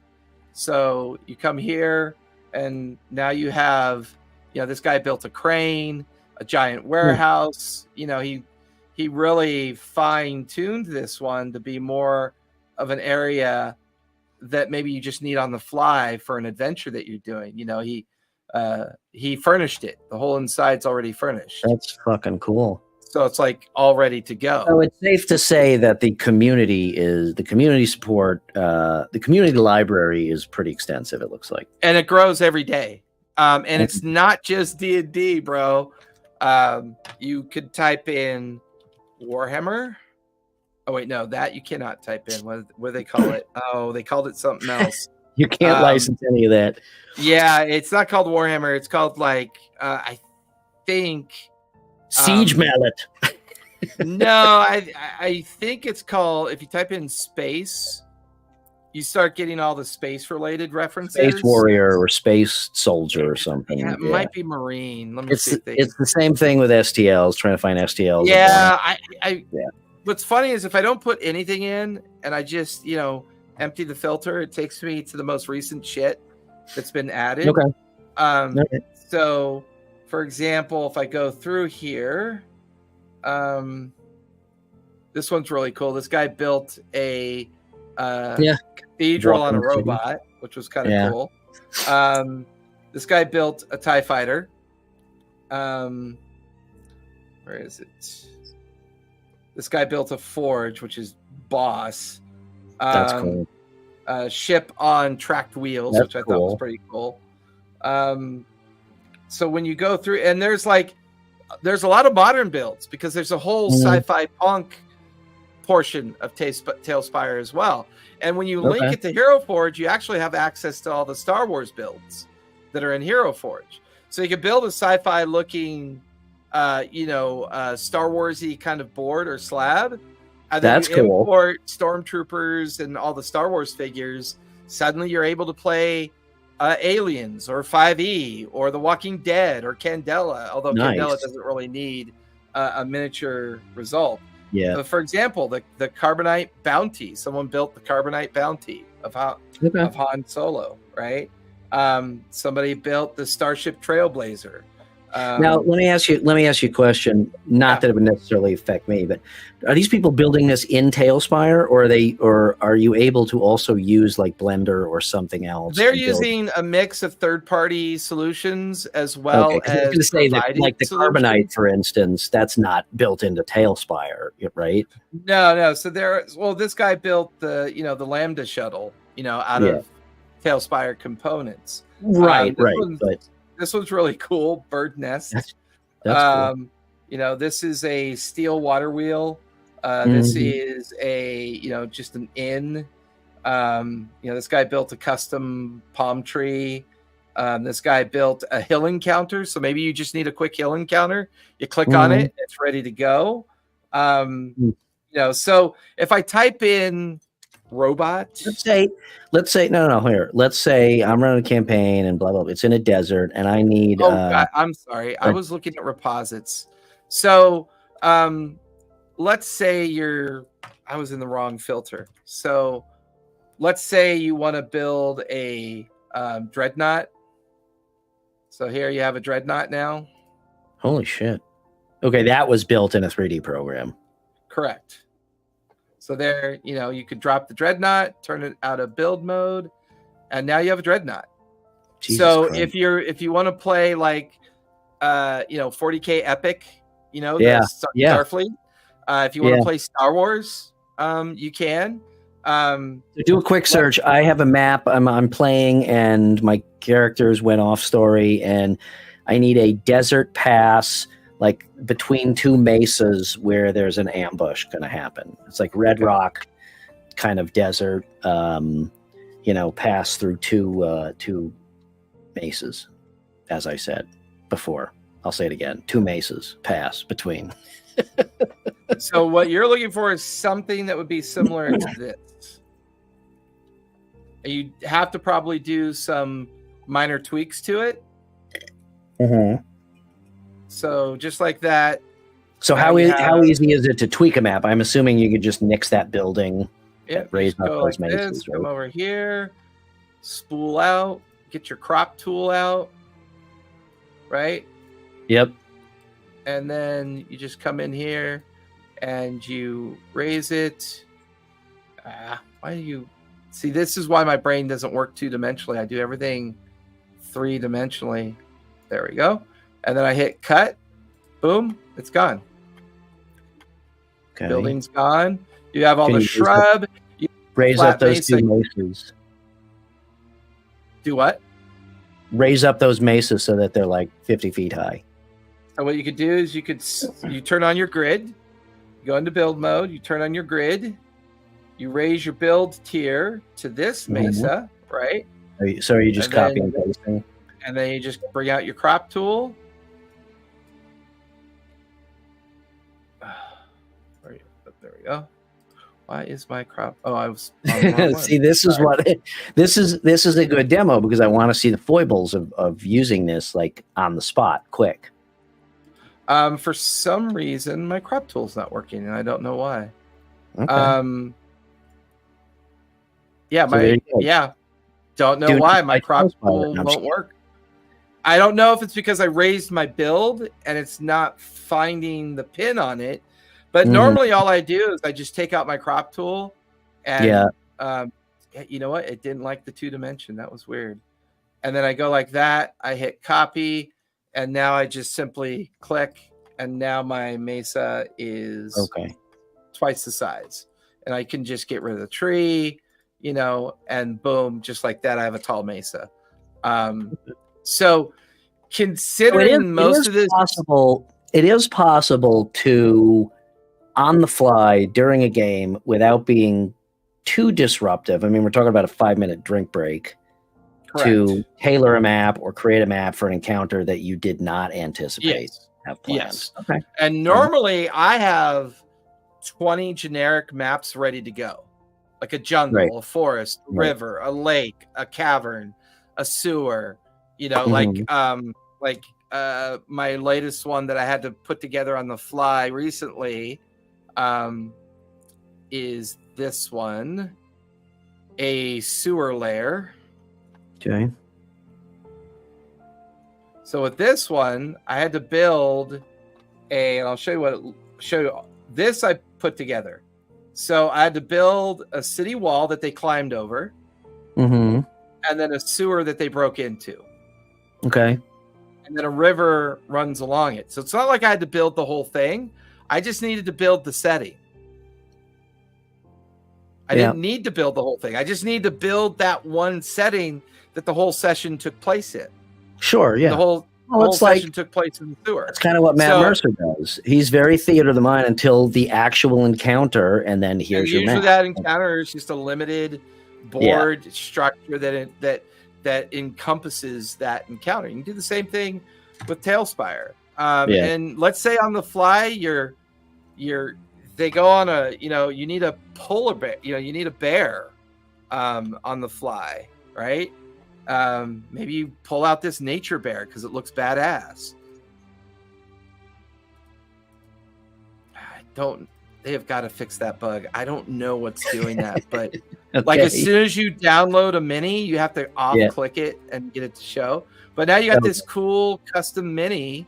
[SPEAKER 2] So you come here, and now you have, this guy built a crane, a giant warehouse. He really fine-tuned this one to be more of an area that maybe you just need on the fly for an adventure that you're doing. He furnished it. The whole inside's already furnished.
[SPEAKER 1] That's fucking cool.
[SPEAKER 2] So it's all ready to go.
[SPEAKER 1] So it's safe to say that the community support, the community library is pretty extensive, it looks like.
[SPEAKER 2] And it grows every day. And it's not just D&D, bro. You could type in Warhammer. Oh, wait, no, that you cannot type in. What do they call it? Oh, they called it something else.
[SPEAKER 1] You can't license any of that.
[SPEAKER 2] Yeah, it's not called Warhammer. It's called like I think
[SPEAKER 1] Siege Mallet.
[SPEAKER 2] No, I think it's called. If you type in space, you start getting all the space related references.
[SPEAKER 1] Space warrior or space soldier or something.
[SPEAKER 2] Yeah, it might be Marine. Let me see.
[SPEAKER 1] It's the same thing with STLs. Trying to find STLs.
[SPEAKER 2] Yeah, What's funny is if I don't put anything in and I just empty the filter, it takes me to the most recent shit that's been added.
[SPEAKER 1] Okay.
[SPEAKER 2] So, for example, if I go through here, this one's really cool. This guy built a cathedral on a robot, which was kind of cool. This guy built a TIE fighter. Where is it? This guy built a forge, which is boss.
[SPEAKER 1] That's cool.
[SPEAKER 2] A ship on tracked wheels, which I thought was pretty cool. So when you go through, and there's a lot of modern builds because there's a whole sci-fi punk portion of Talespire as well. And when you link it to Hero Forge, you actually have access to all the Star Wars builds that are in Hero Forge. So you can build a sci-fi looking, Star Warsy kind of board or slab. And then you import stormtroopers and all the Star Wars figures. Suddenly you're able to play Aliens or 5e or The Walking Dead or Candela, although Candela doesn't really need a miniature result.
[SPEAKER 1] Yeah.
[SPEAKER 2] But for example, the Carbonite Bounty. Someone built the Carbonite Bounty of Han Solo, right? Somebody built the Starship Trailblazer.
[SPEAKER 1] Now, let me ask you a question. Not that it would necessarily affect me, but are these people building this in Talespire, or are you able to also use like Blender or something else?
[SPEAKER 2] They're using a mix of third-party solutions as well as. I was going to say that,
[SPEAKER 1] like the Carbonite, for instance, that's not built into Talespire, right?
[SPEAKER 2] No. So this guy built the the Lambda shuttle, out of Talespire components.
[SPEAKER 1] Right.
[SPEAKER 2] This one's really cool. Bird nest.
[SPEAKER 1] That's cool.
[SPEAKER 2] This is a steel water wheel. This is a, just an inn. This guy built a custom palm tree. This guy built a hill encounter. So maybe you just need a quick hill encounter. You click on it, it's ready to go. So if I type in robot,
[SPEAKER 1] let's say no here, let's say I'm running a campaign and blah blah blah. It's in a desert and I need
[SPEAKER 2] I'm sorry, I was looking at reposits. So let's say I was in the wrong filter. So let's say you want to build a dreadnought. So here you have a dreadnought now.
[SPEAKER 1] Holy shit. Okay, that was built in a 3D program.
[SPEAKER 2] Correct. So there, you could drop the dreadnought, turn it out of build mode, and now you have a dreadnought. So Christ. if you want to play like 40K epic, Starfleet. If you want to play Star Wars, you can.
[SPEAKER 1] Do a quick search. I have a map I'm playing, and my characters went off story, and I need a desert pass, like between two mesas where there's an ambush going to happen. It's like Red Rock kind of desert, pass through two mesas, as I said before. I'll say it again. Two mesas pass between.
[SPEAKER 2] So what you're looking for is something that would be similar to this. You have to probably do some minor tweaks to it.
[SPEAKER 1] Mm-hmm.
[SPEAKER 2] So just like that.
[SPEAKER 1] So how easy is it to tweak a map? I'm assuming you could just nix that building, raise up those mesas.
[SPEAKER 2] Come over here, spool out, get your crop tool out, right?
[SPEAKER 1] Yep.
[SPEAKER 2] And then you just come in here and you raise it. Why do you see? This is why my brain doesn't work 2-dimensionally. I do everything 3-dimensionally. There we go. And then I hit cut. Boom. It's gone.
[SPEAKER 1] Okay.
[SPEAKER 2] Building's gone. You have all the shrub.
[SPEAKER 1] Raise up those two mesas.
[SPEAKER 2] Do what?
[SPEAKER 1] Raise up those mesas so that they're like 50 feet high.
[SPEAKER 2] So what you could do is you turn on your grid. You go into build mode. You turn on your grid. You raise your build tier to this mesa right?
[SPEAKER 1] So are you just copying and pasting?
[SPEAKER 2] And then you just bring out your crop tool. There we go. Why is my crop? Oh, I was on the wrong one.
[SPEAKER 1] See, this is a good demo because I want to see the foibles of using this like on the spot, quick.
[SPEAKER 2] For some reason, my crop tool's not working, and I don't know why. Okay. Don't know why my crop tool won't work. I don't know if it's because I raised my build and it's not finding the pin on it. But normally all I do is I just take out my crop tool and you know what? It didn't like the 2-dimension. That was weird. And then I go like that. I hit copy, and now I just simply click, and now my mesa is twice the size. And I can just get rid of the tree, you know, and boom, just like that, I have a tall mesa. So considering most of this,
[SPEAKER 1] it is possible to, on the fly during a game without being too disruptive. I mean, we're talking about a 5-minute drink break. Correct. To tailor a map or create a map for an encounter that you did not anticipate. Have planned.
[SPEAKER 2] Yes. Okay. And normally I have 20 generic maps ready to go, like a jungle, a forest, a river, a lake, a cavern, a sewer. You know, like my latest one that I had to put together on the fly recently is this one, a sewer lair.
[SPEAKER 1] Okay.
[SPEAKER 2] So with this one, I had to build and I'll show you this I put together. So I had to build a city wall that they climbed over, and then a sewer that they broke into.
[SPEAKER 1] Okay.
[SPEAKER 2] And then a river runs along it. So it's not like I had to build the whole thing. I just needed to build the setting. I didn't need to build the whole thing. I just needed to build that one setting that the whole session took place in.
[SPEAKER 1] Sure, yeah.
[SPEAKER 2] The whole session took place in the sewer.
[SPEAKER 1] That's kind of what Matt Mercer does. He's very theater of the mind until the actual encounter, and then here's your map.
[SPEAKER 2] Usually that encounter is just a limited board structure that encompasses that encounter. You can do the same thing with Talespire. And let's say on the fly, they go on a, you need a polar bear, you need a bear on the fly, right? Maybe you pull out this nature bear because it looks badass. They have got to fix that bug. I don't know what's doing that, but like as soon as you download a mini, you have to click it and get it to show. But now you got this cool custom mini,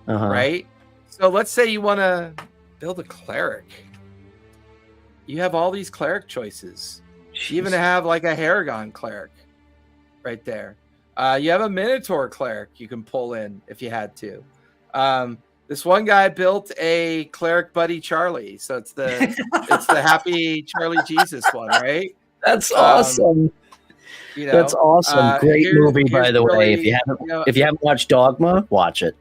[SPEAKER 2] right? So let's say you want to build a cleric. You have all these cleric choices. You even have like a Haragon cleric right there. You have a Minotaur cleric you can pull in if you had to. This one guy built a cleric buddy Charlie, so it's the happy Charlie Jesus one, right?
[SPEAKER 1] That's awesome. That's awesome. Great movie, by the way. If you haven't watched Dogma, watch it.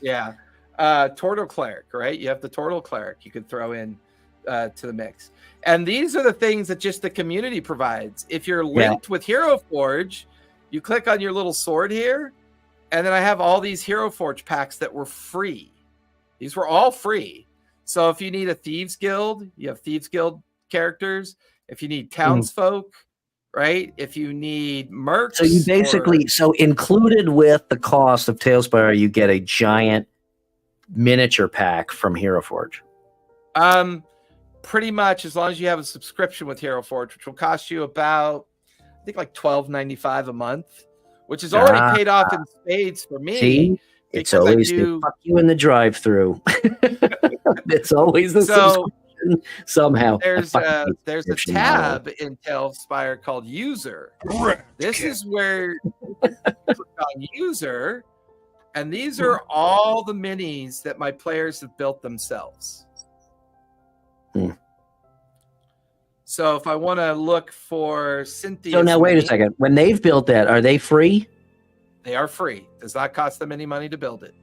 [SPEAKER 2] Yeah. Turtle cleric, right? You have the turtle cleric you could throw in to the mix. And these are the things that just the community provides. If you're linked with Hero Forge, you click on your little sword here, and then I have all these Hero Forge packs that were free. These were all free. So if you need a Thieves Guild, you have Thieves Guild characters. If you need townsfolk, right? If you need mercs.
[SPEAKER 1] So you basically, included with the cost of Talespire, you get a giant miniature pack from Hero Forge.
[SPEAKER 2] Pretty much, as long as you have a subscription with Hero Forge, which will cost you about, I think, like $12.95 a month, which is already paid off in spades for me.
[SPEAKER 1] See? It's always the fuck you in the drive-through. It's always the subscription somehow.
[SPEAKER 2] There's a tab in Talespire called User. This is where you click on User, and these are all the minis that my players have built themselves. So if I want to look for Cynthia.
[SPEAKER 1] So now wait a second. When they've built that, are they free?
[SPEAKER 2] They are free. Does not cost them any money to build it.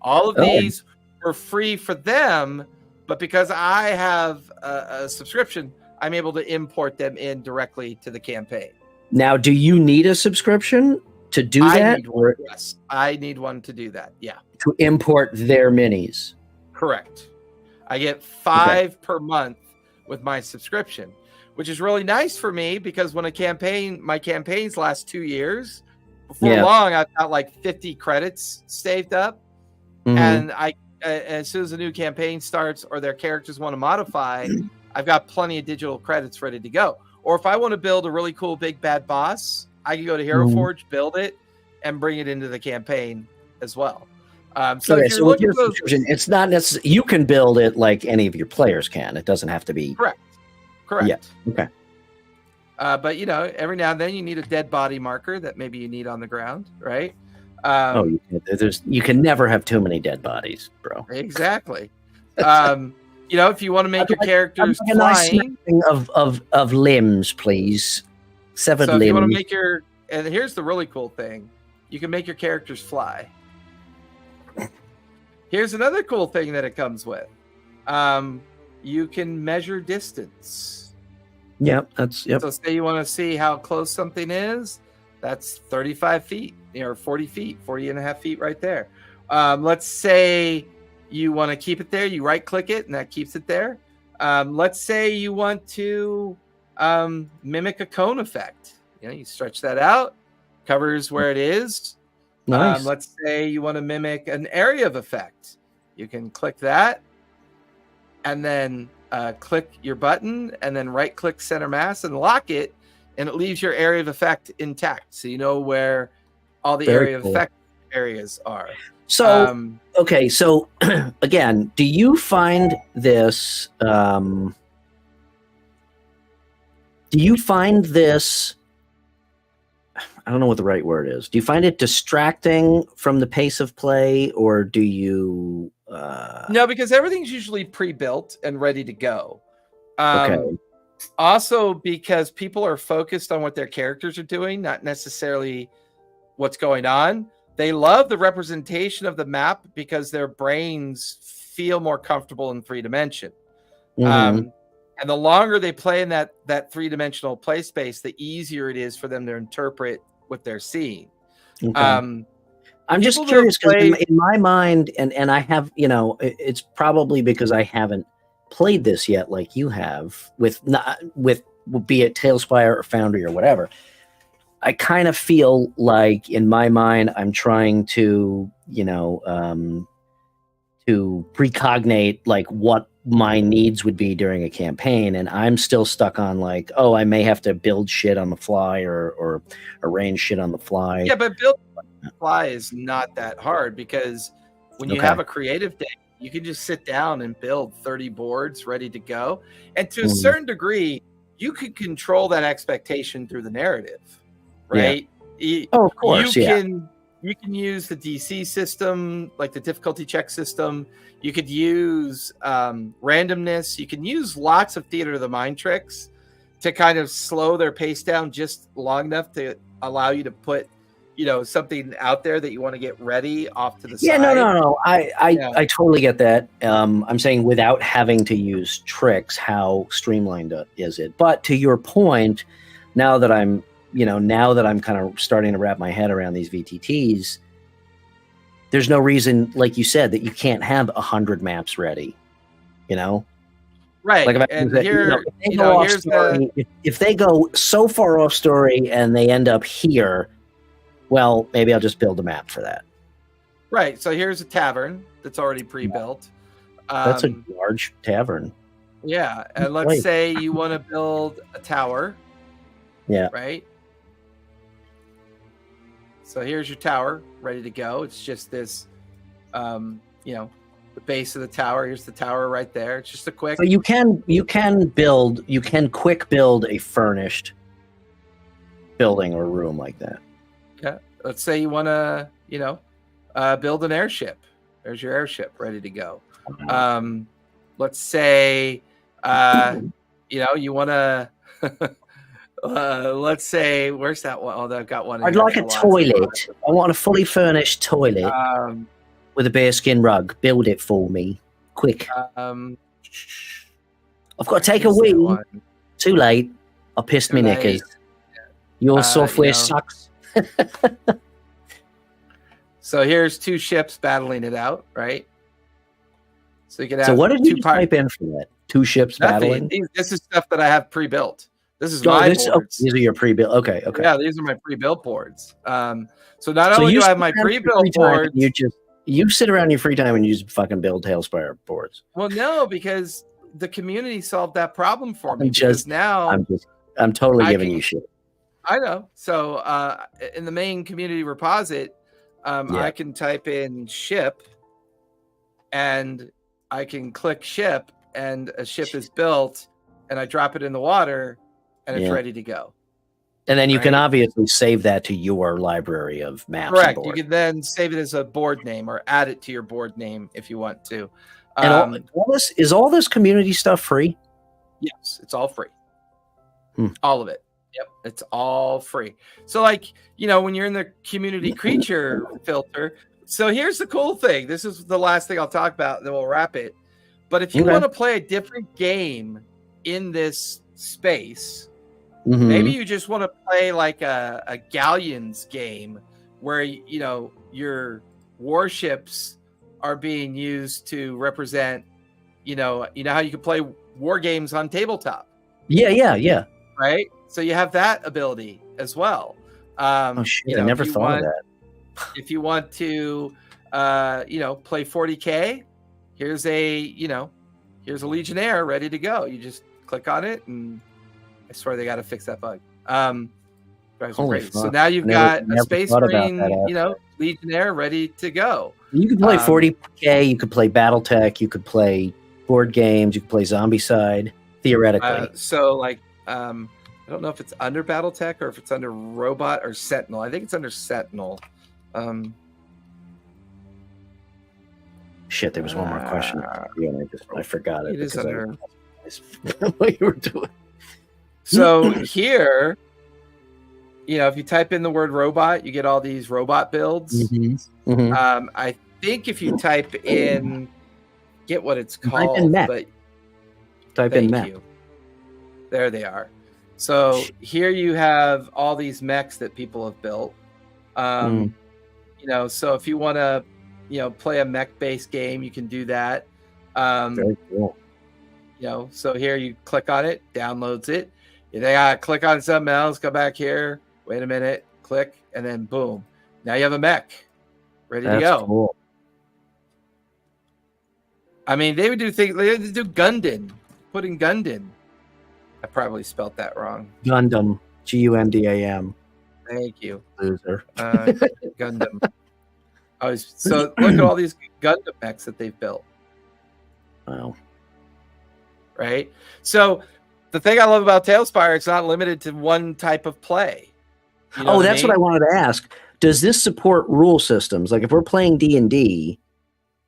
[SPEAKER 2] All of these were free for them, but because I have a subscription, I'm able to import them in directly to the campaign.
[SPEAKER 1] Now, do you need a subscription to do that?
[SPEAKER 2] Yes, I need one to do that. Yeah.
[SPEAKER 1] To import their minis.
[SPEAKER 2] Correct. I get 5 per month with my subscription, which is really nice for me because when my campaigns last 2 years, before long, I've got like 50 credits saved up. And as soon as a new campaign starts or their characters want to modify, I've got plenty of digital credits ready to go. Or if I want to build a really cool big bad boss, I can go to Hero Forge, build it, and bring it into the campaign as well. So with your
[SPEAKER 1] subscription, it's not necessarily you can build it like any of your players can. It doesn't have to be
[SPEAKER 2] correct.
[SPEAKER 1] Yeah. Okay.
[SPEAKER 2] But every now and then you need a dead body marker that maybe you need on the ground, right?
[SPEAKER 1] You can never have too many dead bodies, bro.
[SPEAKER 2] Exactly. If you want to make your characters flying,
[SPEAKER 1] of limbs, please. Severed limbs.
[SPEAKER 2] If you want to make and here's the really cool thing: you can make your characters fly. Here's another cool thing that it comes with. You can measure distance.
[SPEAKER 1] Yep.
[SPEAKER 2] So say you want to see how close something is, that's 35 feet, or 40 feet, 40 and a half feet right there. Let's say you want to keep it there. You right click it and that keeps it there. Let's say you want to mimic a cone effect. You stretch that out, covers where it is.
[SPEAKER 1] Nice.
[SPEAKER 2] Let's say you want to mimic an area of effect. You can click that and then click your button and then right click center mass and lock it, and it leaves your area of effect intact. So you know where all the area of effect areas are.
[SPEAKER 1] So, okay. So again, do you find this, I don't know what the right word is. Do you find it distracting from the pace of play, or do you?
[SPEAKER 2] No, because everything's usually pre-built and ready to go.
[SPEAKER 1] Okay.
[SPEAKER 2] Also, because people are focused on what their characters are doing, not necessarily what's going on. They love the representation of the map because their brains feel more comfortable in 3-dimension. And the longer they play in that 3-dimensional play space, the easier it is for them to interpret what they're seeing.
[SPEAKER 1] Okay. I'm just curious because in my mind, and I have, it's probably because I haven't played this yet, like you have with be it Talespire or Foundry or whatever. I kind of feel like in my mind, I'm trying to, to precognate like what my needs would be during a campaign, and I'm still stuck on like, oh, I may have to build shit on the fly or arrange shit on the fly.
[SPEAKER 2] Yeah, but building on the fly is not that hard because when you have a creative day, you can just sit down and build 30 boards ready to go. And to a certain degree, you can control that expectation through the narrative, right?
[SPEAKER 1] Yeah. Of course,
[SPEAKER 2] You can use the DC system, like the difficulty check system. You could use randomness. You can use lots of theater of the mind tricks to kind of slow their pace down just long enough to allow you to put, something out there that you want to get ready off to the side.
[SPEAKER 1] Yeah, no. I totally get that. I'm saying without having to use tricks, how streamlined is it? But to your point, now that I'm kind of starting to wrap my head around these VTTs, there's no reason, like you said, that you can't have 100 maps ready,
[SPEAKER 2] Right.
[SPEAKER 1] Like if they go so far off story and they end up here, well, maybe I'll just build a map for that.
[SPEAKER 2] Right. So here's a tavern that's already pre-built.
[SPEAKER 1] That's a large tavern.
[SPEAKER 2] Yeah. And let's say you want to build a tower.
[SPEAKER 1] Yeah.
[SPEAKER 2] Right. So here's your tower ready to go. It's just this, the base of the tower. Here's the tower right there. It's just a quick.
[SPEAKER 1] So you can quick build a furnished building or room like that.
[SPEAKER 2] Yeah. Let's say you want to, build an airship. There's your airship ready to go. Let's say, you want to. Let's say, where's that one? Oh, I've got one.
[SPEAKER 1] I'd like a toilet. I want a fully furnished toilet with a bearskin rug. Build it for me, quick. I've got to take a wee. Too late. I pissed me knickers. Your software sucks.
[SPEAKER 2] So here's two ships battling it out, right? So you can have.
[SPEAKER 1] So what did you type in for that? Two ships battling.
[SPEAKER 2] This is stuff that I have pre-built. This is my boards.
[SPEAKER 1] Oh, these are your pre-built. Okay.
[SPEAKER 2] Yeah, these are my pre-built boards. So not only do I have my pre-built boards,
[SPEAKER 1] you sit around in your free time and you just fucking build Talespire boards.
[SPEAKER 2] Well, no, because the community solved that problem for me. I'm
[SPEAKER 1] totally giving you shit.
[SPEAKER 2] I know. So in the main community reposit, I can type in ship, and I can click ship, and a ship is built, and I drop it in the water, and it's ready to go.
[SPEAKER 1] And then you can obviously save that to your library of maps.
[SPEAKER 2] Correct. You can then save it as a board name or add it to your board name if you want to.
[SPEAKER 1] And all this community stuff free?
[SPEAKER 2] Yes, it's all free. All of it. Yep, it's all free. So, like, when you're in the community creature filter. So here's the cool thing. This is the last thing I'll talk about, then we'll wrap it. But if you want to play a different game in this space, maybe you just want to play like a galleons game where your warships are being used to represent, how you can play war games on tabletop.
[SPEAKER 1] Yeah.
[SPEAKER 2] Right. So you have that ability as well.
[SPEAKER 1] I never thought of that.
[SPEAKER 2] If you want to, play 40K, here's a Legionnaire ready to go. You just click on it, and I swear they got to fix that bug. So now you've got a Space Marine, Legionnaire ready to go.
[SPEAKER 1] You could play 40K. You could play BattleTech. You could play board games. You could play Zombicide. Theoretically,
[SPEAKER 2] I don't know if it's under BattleTech or if it's under Robot or Sentinel. I think it's under Sentinel.
[SPEAKER 1] Shit, there was one more question. I forgot it.
[SPEAKER 2] It is under
[SPEAKER 1] what you were doing.
[SPEAKER 2] So here, if you type in the word robot, you get all these robot builds. I think if you type in, get what it's called.
[SPEAKER 1] Type in mech. Type in mech.
[SPEAKER 2] There they are. So here you have all these mechs that people have built. So if you want to, play a mech-based game, you can do that.
[SPEAKER 1] Very cool.
[SPEAKER 2] So here you click on it, downloads it. You then click on something else, go back here, wait a minute, click, and then boom. Now you have a mech ready to go. Cool. I mean, they would do things, they would do Gundam, putting Gundam. I probably spelt that wrong.
[SPEAKER 1] Gundam, Gundam.
[SPEAKER 2] Thank you.
[SPEAKER 1] Loser.
[SPEAKER 2] Gundam. So look at all these Gundam mechs that they've built.
[SPEAKER 1] Wow.
[SPEAKER 2] Right? So the thing I love about Talespire, it's not limited to one type of play.
[SPEAKER 1] That's what I wanted to ask. Does this support rule systems? Like if we're playing D&D,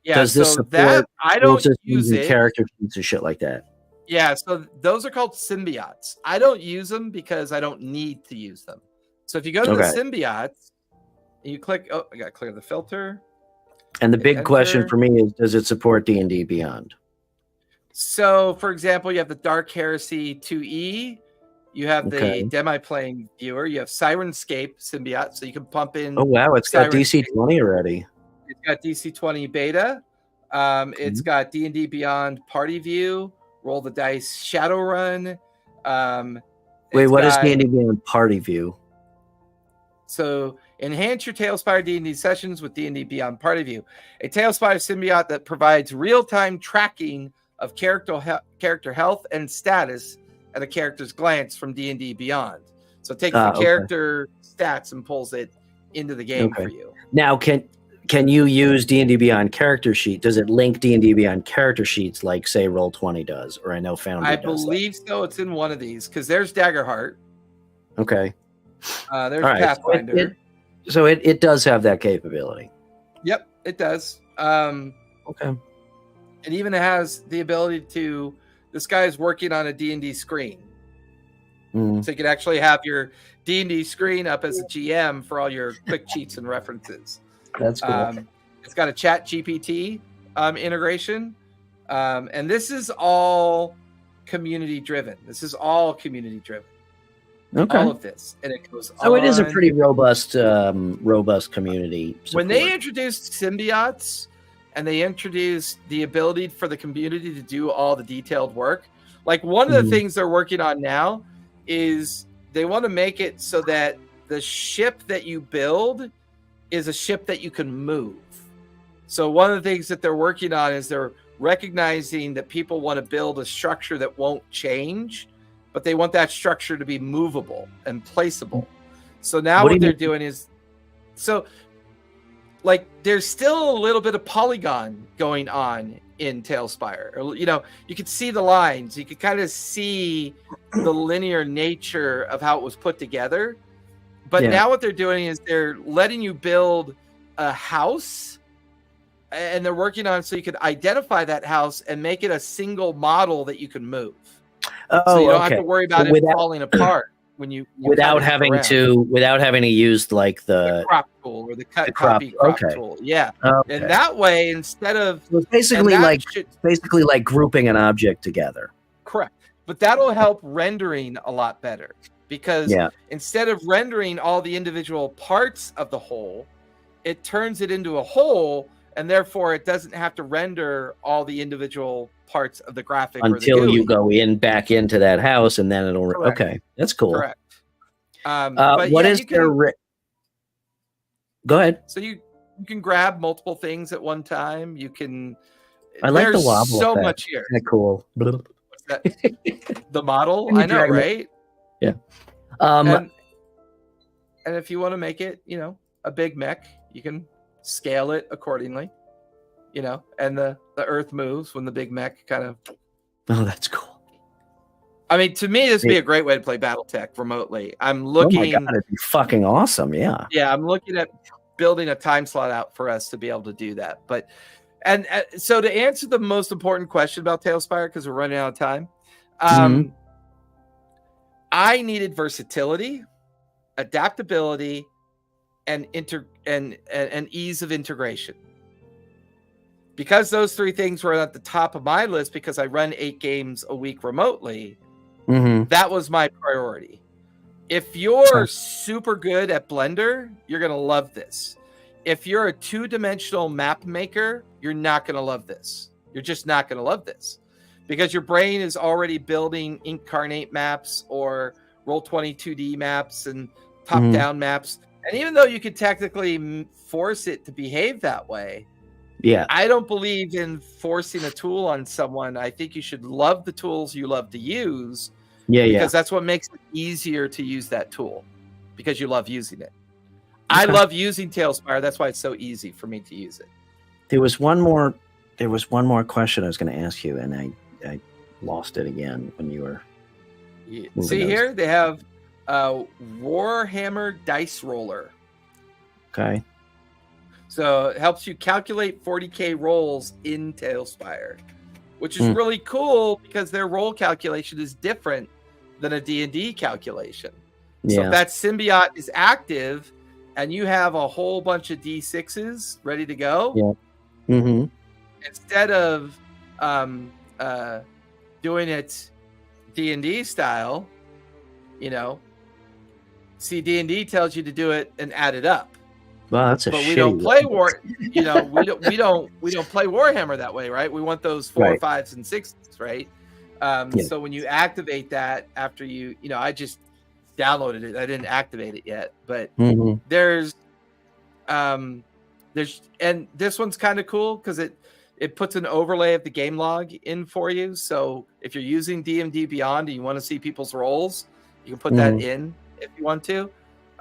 [SPEAKER 1] does this support
[SPEAKER 2] that I don't use it.
[SPEAKER 1] Character sheets and shit like that?
[SPEAKER 2] Yeah, so those are called symbiotes. I don't use them because I don't need to use them. So if you go to the symbiotes, and you click, I got to clear the filter.
[SPEAKER 1] And the big question for me is, does it support D&D Beyond?
[SPEAKER 2] So, for example, you have the Dark Heresy 2E. You have the Demi-Plane Viewer. You have Sirenscape symbiote, so you can pump in.
[SPEAKER 1] Oh, wow, it's got DC-20 already.
[SPEAKER 2] It's got DC-20 beta. It's got D&D Beyond Party View. Roll the Dice Shadowrun.
[SPEAKER 1] Wait, what is D&D Beyond Party View?
[SPEAKER 2] So enhance your Talespire D&D sessions with D&D Beyond Party View, a Talespire symbiote that provides real-time tracking of character health and status at a character's glance from D&D Beyond. So it takes the character stats and pulls it into the game for you.
[SPEAKER 1] Now, can you use D&D Beyond character sheet? Does it link D&D Beyond character sheets like, say, Roll20 does? Or I know Foundry does.
[SPEAKER 2] I believe so. It's in one of these because there's Daggerheart.
[SPEAKER 1] Okay.
[SPEAKER 2] There's Pathfinder.
[SPEAKER 1] So it does have that capability.
[SPEAKER 2] Yep, it does.
[SPEAKER 1] Okay.
[SPEAKER 2] It even has the ability to. This guy is working on a D&D screen, so you can actually have your D&D screen up as a GM for all your quick cheats and references.
[SPEAKER 1] That's cool.
[SPEAKER 2] It's got a Chat GPT integration, and this is all community driven.
[SPEAKER 1] Okay.
[SPEAKER 2] All of this, and it goes
[SPEAKER 1] so
[SPEAKER 2] on.
[SPEAKER 1] It is a pretty robust community support.
[SPEAKER 2] When they introduced symbiotes and they introduced the ability for the community to do all the detailed work, like one of the things they're working on now is they want to make it so that the ship that you build is a ship that you can move. So one of the things that they're working on is they're recognizing that people want to build a structure that won't change, but they want that structure to be movable and placeable. So now what they're doing is, so like there's still a little bit of polygon going on in Talespire. You know, you could see the lines, you could kind of see the linear nature of how it was put together. But now what they're doing is they're letting you build a house, and they're working on so you could identify that house and make it a single model that you can move. So you don't have to worry about it falling apart when you
[SPEAKER 1] without having to use like the
[SPEAKER 2] crop tool or the copy crop tool. Yeah. Okay. And that way, instead of
[SPEAKER 1] so it's basically like grouping an object together.
[SPEAKER 2] Correct. But that'll help rendering a lot better, because instead of rendering all the individual parts of the whole, it turns it into a whole, and therefore it doesn't have to render all the individual parts of the graphic
[SPEAKER 1] until you go back into that house, and then it'll okay, that's cool.
[SPEAKER 2] Correct.
[SPEAKER 1] What is their go ahead.
[SPEAKER 2] So you can grab multiple things at one time. You can
[SPEAKER 1] I like the wobble
[SPEAKER 2] so
[SPEAKER 1] effect.
[SPEAKER 2] much here.
[SPEAKER 1] Kind of cool.
[SPEAKER 2] What's that? The model? I know, right?
[SPEAKER 1] Yeah.
[SPEAKER 2] And if you want to make it, you know, a big mech, you can scale it accordingly, you know, and the earth moves when the big mech kind of.
[SPEAKER 1] Oh, that's cool.
[SPEAKER 2] I mean, to me, this would be a great way to play BattleTech remotely. I'm looking.
[SPEAKER 1] Oh my god, it'd be fucking awesome! Yeah.
[SPEAKER 2] Yeah, I'm looking at building a time slot out for us to be able to do that. But, and so to answer the most important question about Talespire, because we're running out of time, I needed versatility, adaptability, and ease of integration. Because those three things were at the top of my list, because I run 8 games a week remotely, that was my priority. If you're super good at Blender, you're going to love this. If you're a 2-dimensional map maker, you're not going to love this. You're just not going to love this, because your brain is already building incarnate maps or Roll20 2D maps and top-down maps. And even though you could technically force it to behave that way, I don't believe in forcing a tool on someone. I think you should love the tools you love to use. Because that's what makes it easier to use that tool, because you love using it. I love using Talespire. That's why it's so easy for me to use it.
[SPEAKER 1] There was one more question I was going to ask you, and I lost it again when you were.
[SPEAKER 2] See here, they have Warhammer Dice Roller.
[SPEAKER 1] Okay.
[SPEAKER 2] So it helps you calculate 40K rolls in Talespire, which is really cool, because their roll calculation is different than a D&D calculation. So if that symbiote is active and you have a whole bunch of D6s ready to go, instead of doing it D&D style, you know, see, D&D tells you to do it and add it up.
[SPEAKER 1] Well, that's
[SPEAKER 2] but we don't play we don't play Warhammer that way, right? We want those 4, 5s, and 6s, right? So when you activate that after you know, I just downloaded it. I didn't activate it yet, but there's and this one's kind of cool, because it puts an overlay of the game log in for you. So if you're using D&D Beyond and you want to see people's rolls, you can put that in if you want to.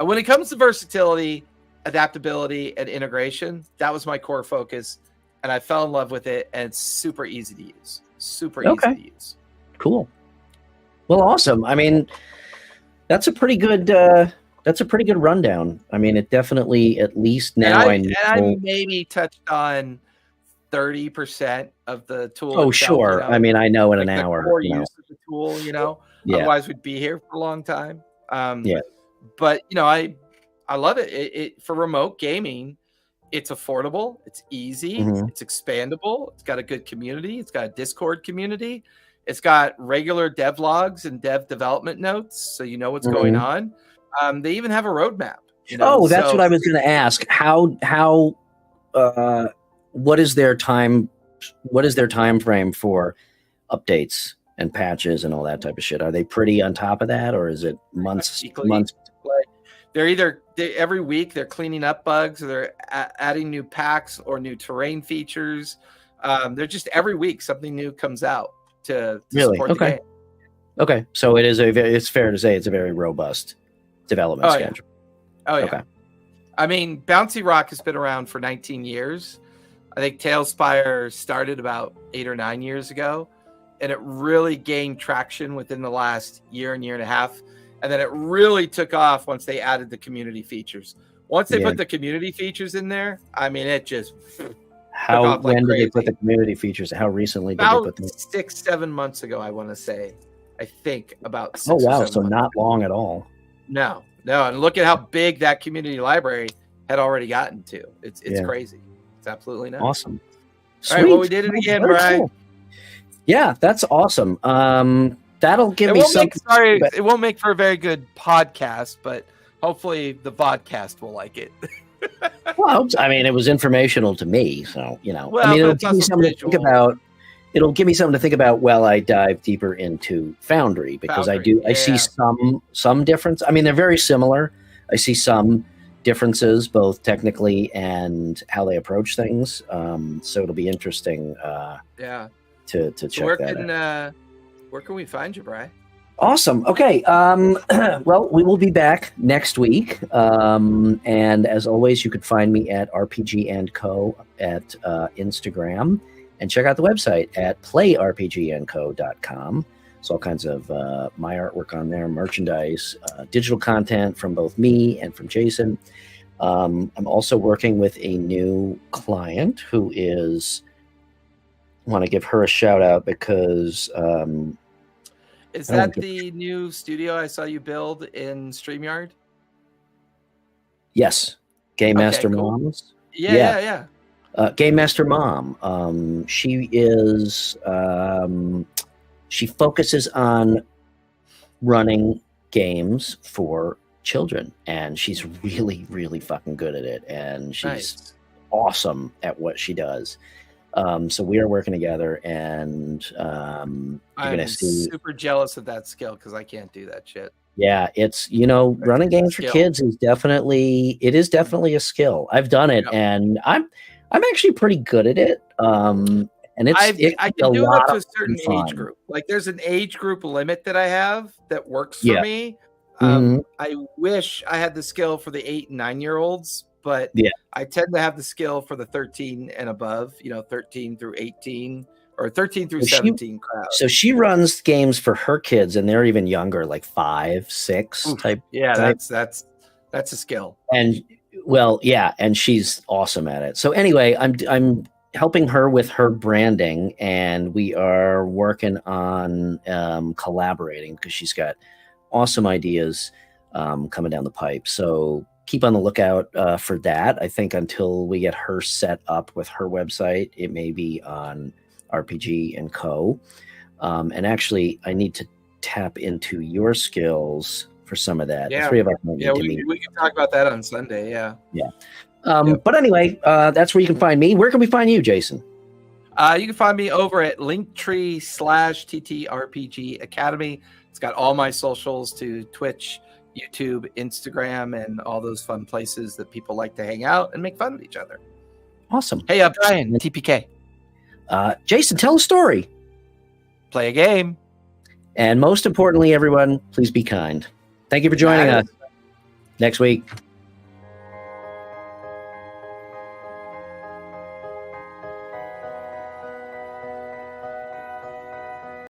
[SPEAKER 2] When it comes to versatility, adaptability, and integration, that was my core focus, and I fell in love with it, and it's super easy to use. Super easy to use.
[SPEAKER 1] Cool. Well, awesome. I mean, that's a pretty good rundown. I mean, it definitely, at least now, I
[SPEAKER 2] maybe touched on 30% of the tool.
[SPEAKER 1] Oh, itself, sure. You know? I mean, I know in an hour.
[SPEAKER 2] Core use of the tool, you know. Otherwise, we'd be here for a long time. But you know, I love it. It for remote gaming. It's affordable. It's easy. It's expandable. It's got a good community. It's got a Discord community. It's got regular dev logs and dev development notes, so you know what's going on. They even have a roadmap.
[SPEAKER 1] That's what I was going to ask. What is their time frame for updates and patches and all that type of shit? Are they pretty on top of that, or is it months?
[SPEAKER 2] They're every week they're cleaning up bugs, or they're adding new packs or new terrain features. They're just every week something new comes out to support the game.
[SPEAKER 1] Okay, so it's fair to say it's a very robust development schedule.
[SPEAKER 2] Oh yeah. Okay. I mean, Bouncy Rock has been around for 19 years. I think Talespire started about 8 or 9 years ago, and it really gained traction within the last year and a half. And then it really took off once they added the community features. Once they put the community features in there, I mean, it just
[SPEAKER 1] when did they put the community features? How recently did they put them?
[SPEAKER 2] 6-7 months ago, I want to say. I think about 6
[SPEAKER 1] Oh, wow.
[SPEAKER 2] or 7
[SPEAKER 1] So
[SPEAKER 2] months
[SPEAKER 1] not
[SPEAKER 2] ago.
[SPEAKER 1] long at all.
[SPEAKER 2] No. And look at how big that community library had already gotten to. It's crazy. It's absolutely nuts.
[SPEAKER 1] Awesome.
[SPEAKER 2] Sweet. All right, well, we did it again, Brian. Cool.
[SPEAKER 1] Yeah, that's awesome. That'll give me something.
[SPEAKER 2] It won't make for a very good podcast, but hopefully the vodcast will like it.
[SPEAKER 1] Well, I mean, it was informational to me, so
[SPEAKER 2] Well,
[SPEAKER 1] I mean, it'll give me something to think about. It'll give me something to think about while I dive deeper into Foundry, because I see some difference. I mean, they're very similar. I see some differences, both technically and how they approach things. So it'll be interesting. To check that out.
[SPEAKER 2] Where can we find you, Bri?
[SPEAKER 1] Awesome. Okay. Well, we will be back next week. And as always, you can find me at RPG & Co. at Instagram, and check out the website at playrpgandco.com. There's all kinds of my artwork on there, merchandise, digital content from both me and from Jason. I'm also working with a new client who is, I want to give her a shout out because
[SPEAKER 2] is that the new studio I saw you build in StreamYard?
[SPEAKER 1] Yes. Game Master Moms.
[SPEAKER 2] Yeah.
[SPEAKER 1] Game Master Mom. She is she focuses on running games for children, and she's really, really fucking good at it, and she's awesome at what she does. So we are working together, and I'm
[SPEAKER 2] super jealous of that skill because I can't do that shit.
[SPEAKER 1] Yeah, it's running games for kids is definitely a skill. I've done it, and I'm actually pretty good at it. And I can do it up to a certain age group. Like there's an age group limit that I have that works for me.
[SPEAKER 2] I wish I had the skill for the 8 and 9-year-olds. But I tend to have the skill for the 13 and above, 13 through 18 or 13 through 17 crowd.
[SPEAKER 1] So she runs games for her kids, and they're even younger, like 5, 6 type.
[SPEAKER 2] Yeah, that's a skill.
[SPEAKER 1] And and she's awesome at it. So anyway, I'm helping her with her branding, and we are working on collaborating because she's got awesome ideas coming down the pipe. So keep on the lookout for that. I think until we get her set up with her website, it may be on RPG & Co. And actually, I need to tap into your skills for some of that.
[SPEAKER 2] Yeah,
[SPEAKER 1] the three of us
[SPEAKER 2] we can talk about that on Sunday. Yeah.
[SPEAKER 1] But anyway, that's where you can find me. Where can we find you, Jason?
[SPEAKER 2] You can find me over at linktree/TTRPG Academy. It's got all my socials to Twitch, YouTube, Instagram, and all those fun places that people like to hang out and make fun of each other.
[SPEAKER 1] Awesome.
[SPEAKER 2] Hey, Brian, TPK.
[SPEAKER 1] Jason, tell a story.
[SPEAKER 2] Play a game.
[SPEAKER 1] And most importantly, everyone, please be kind. Thank you for joining us. Next week.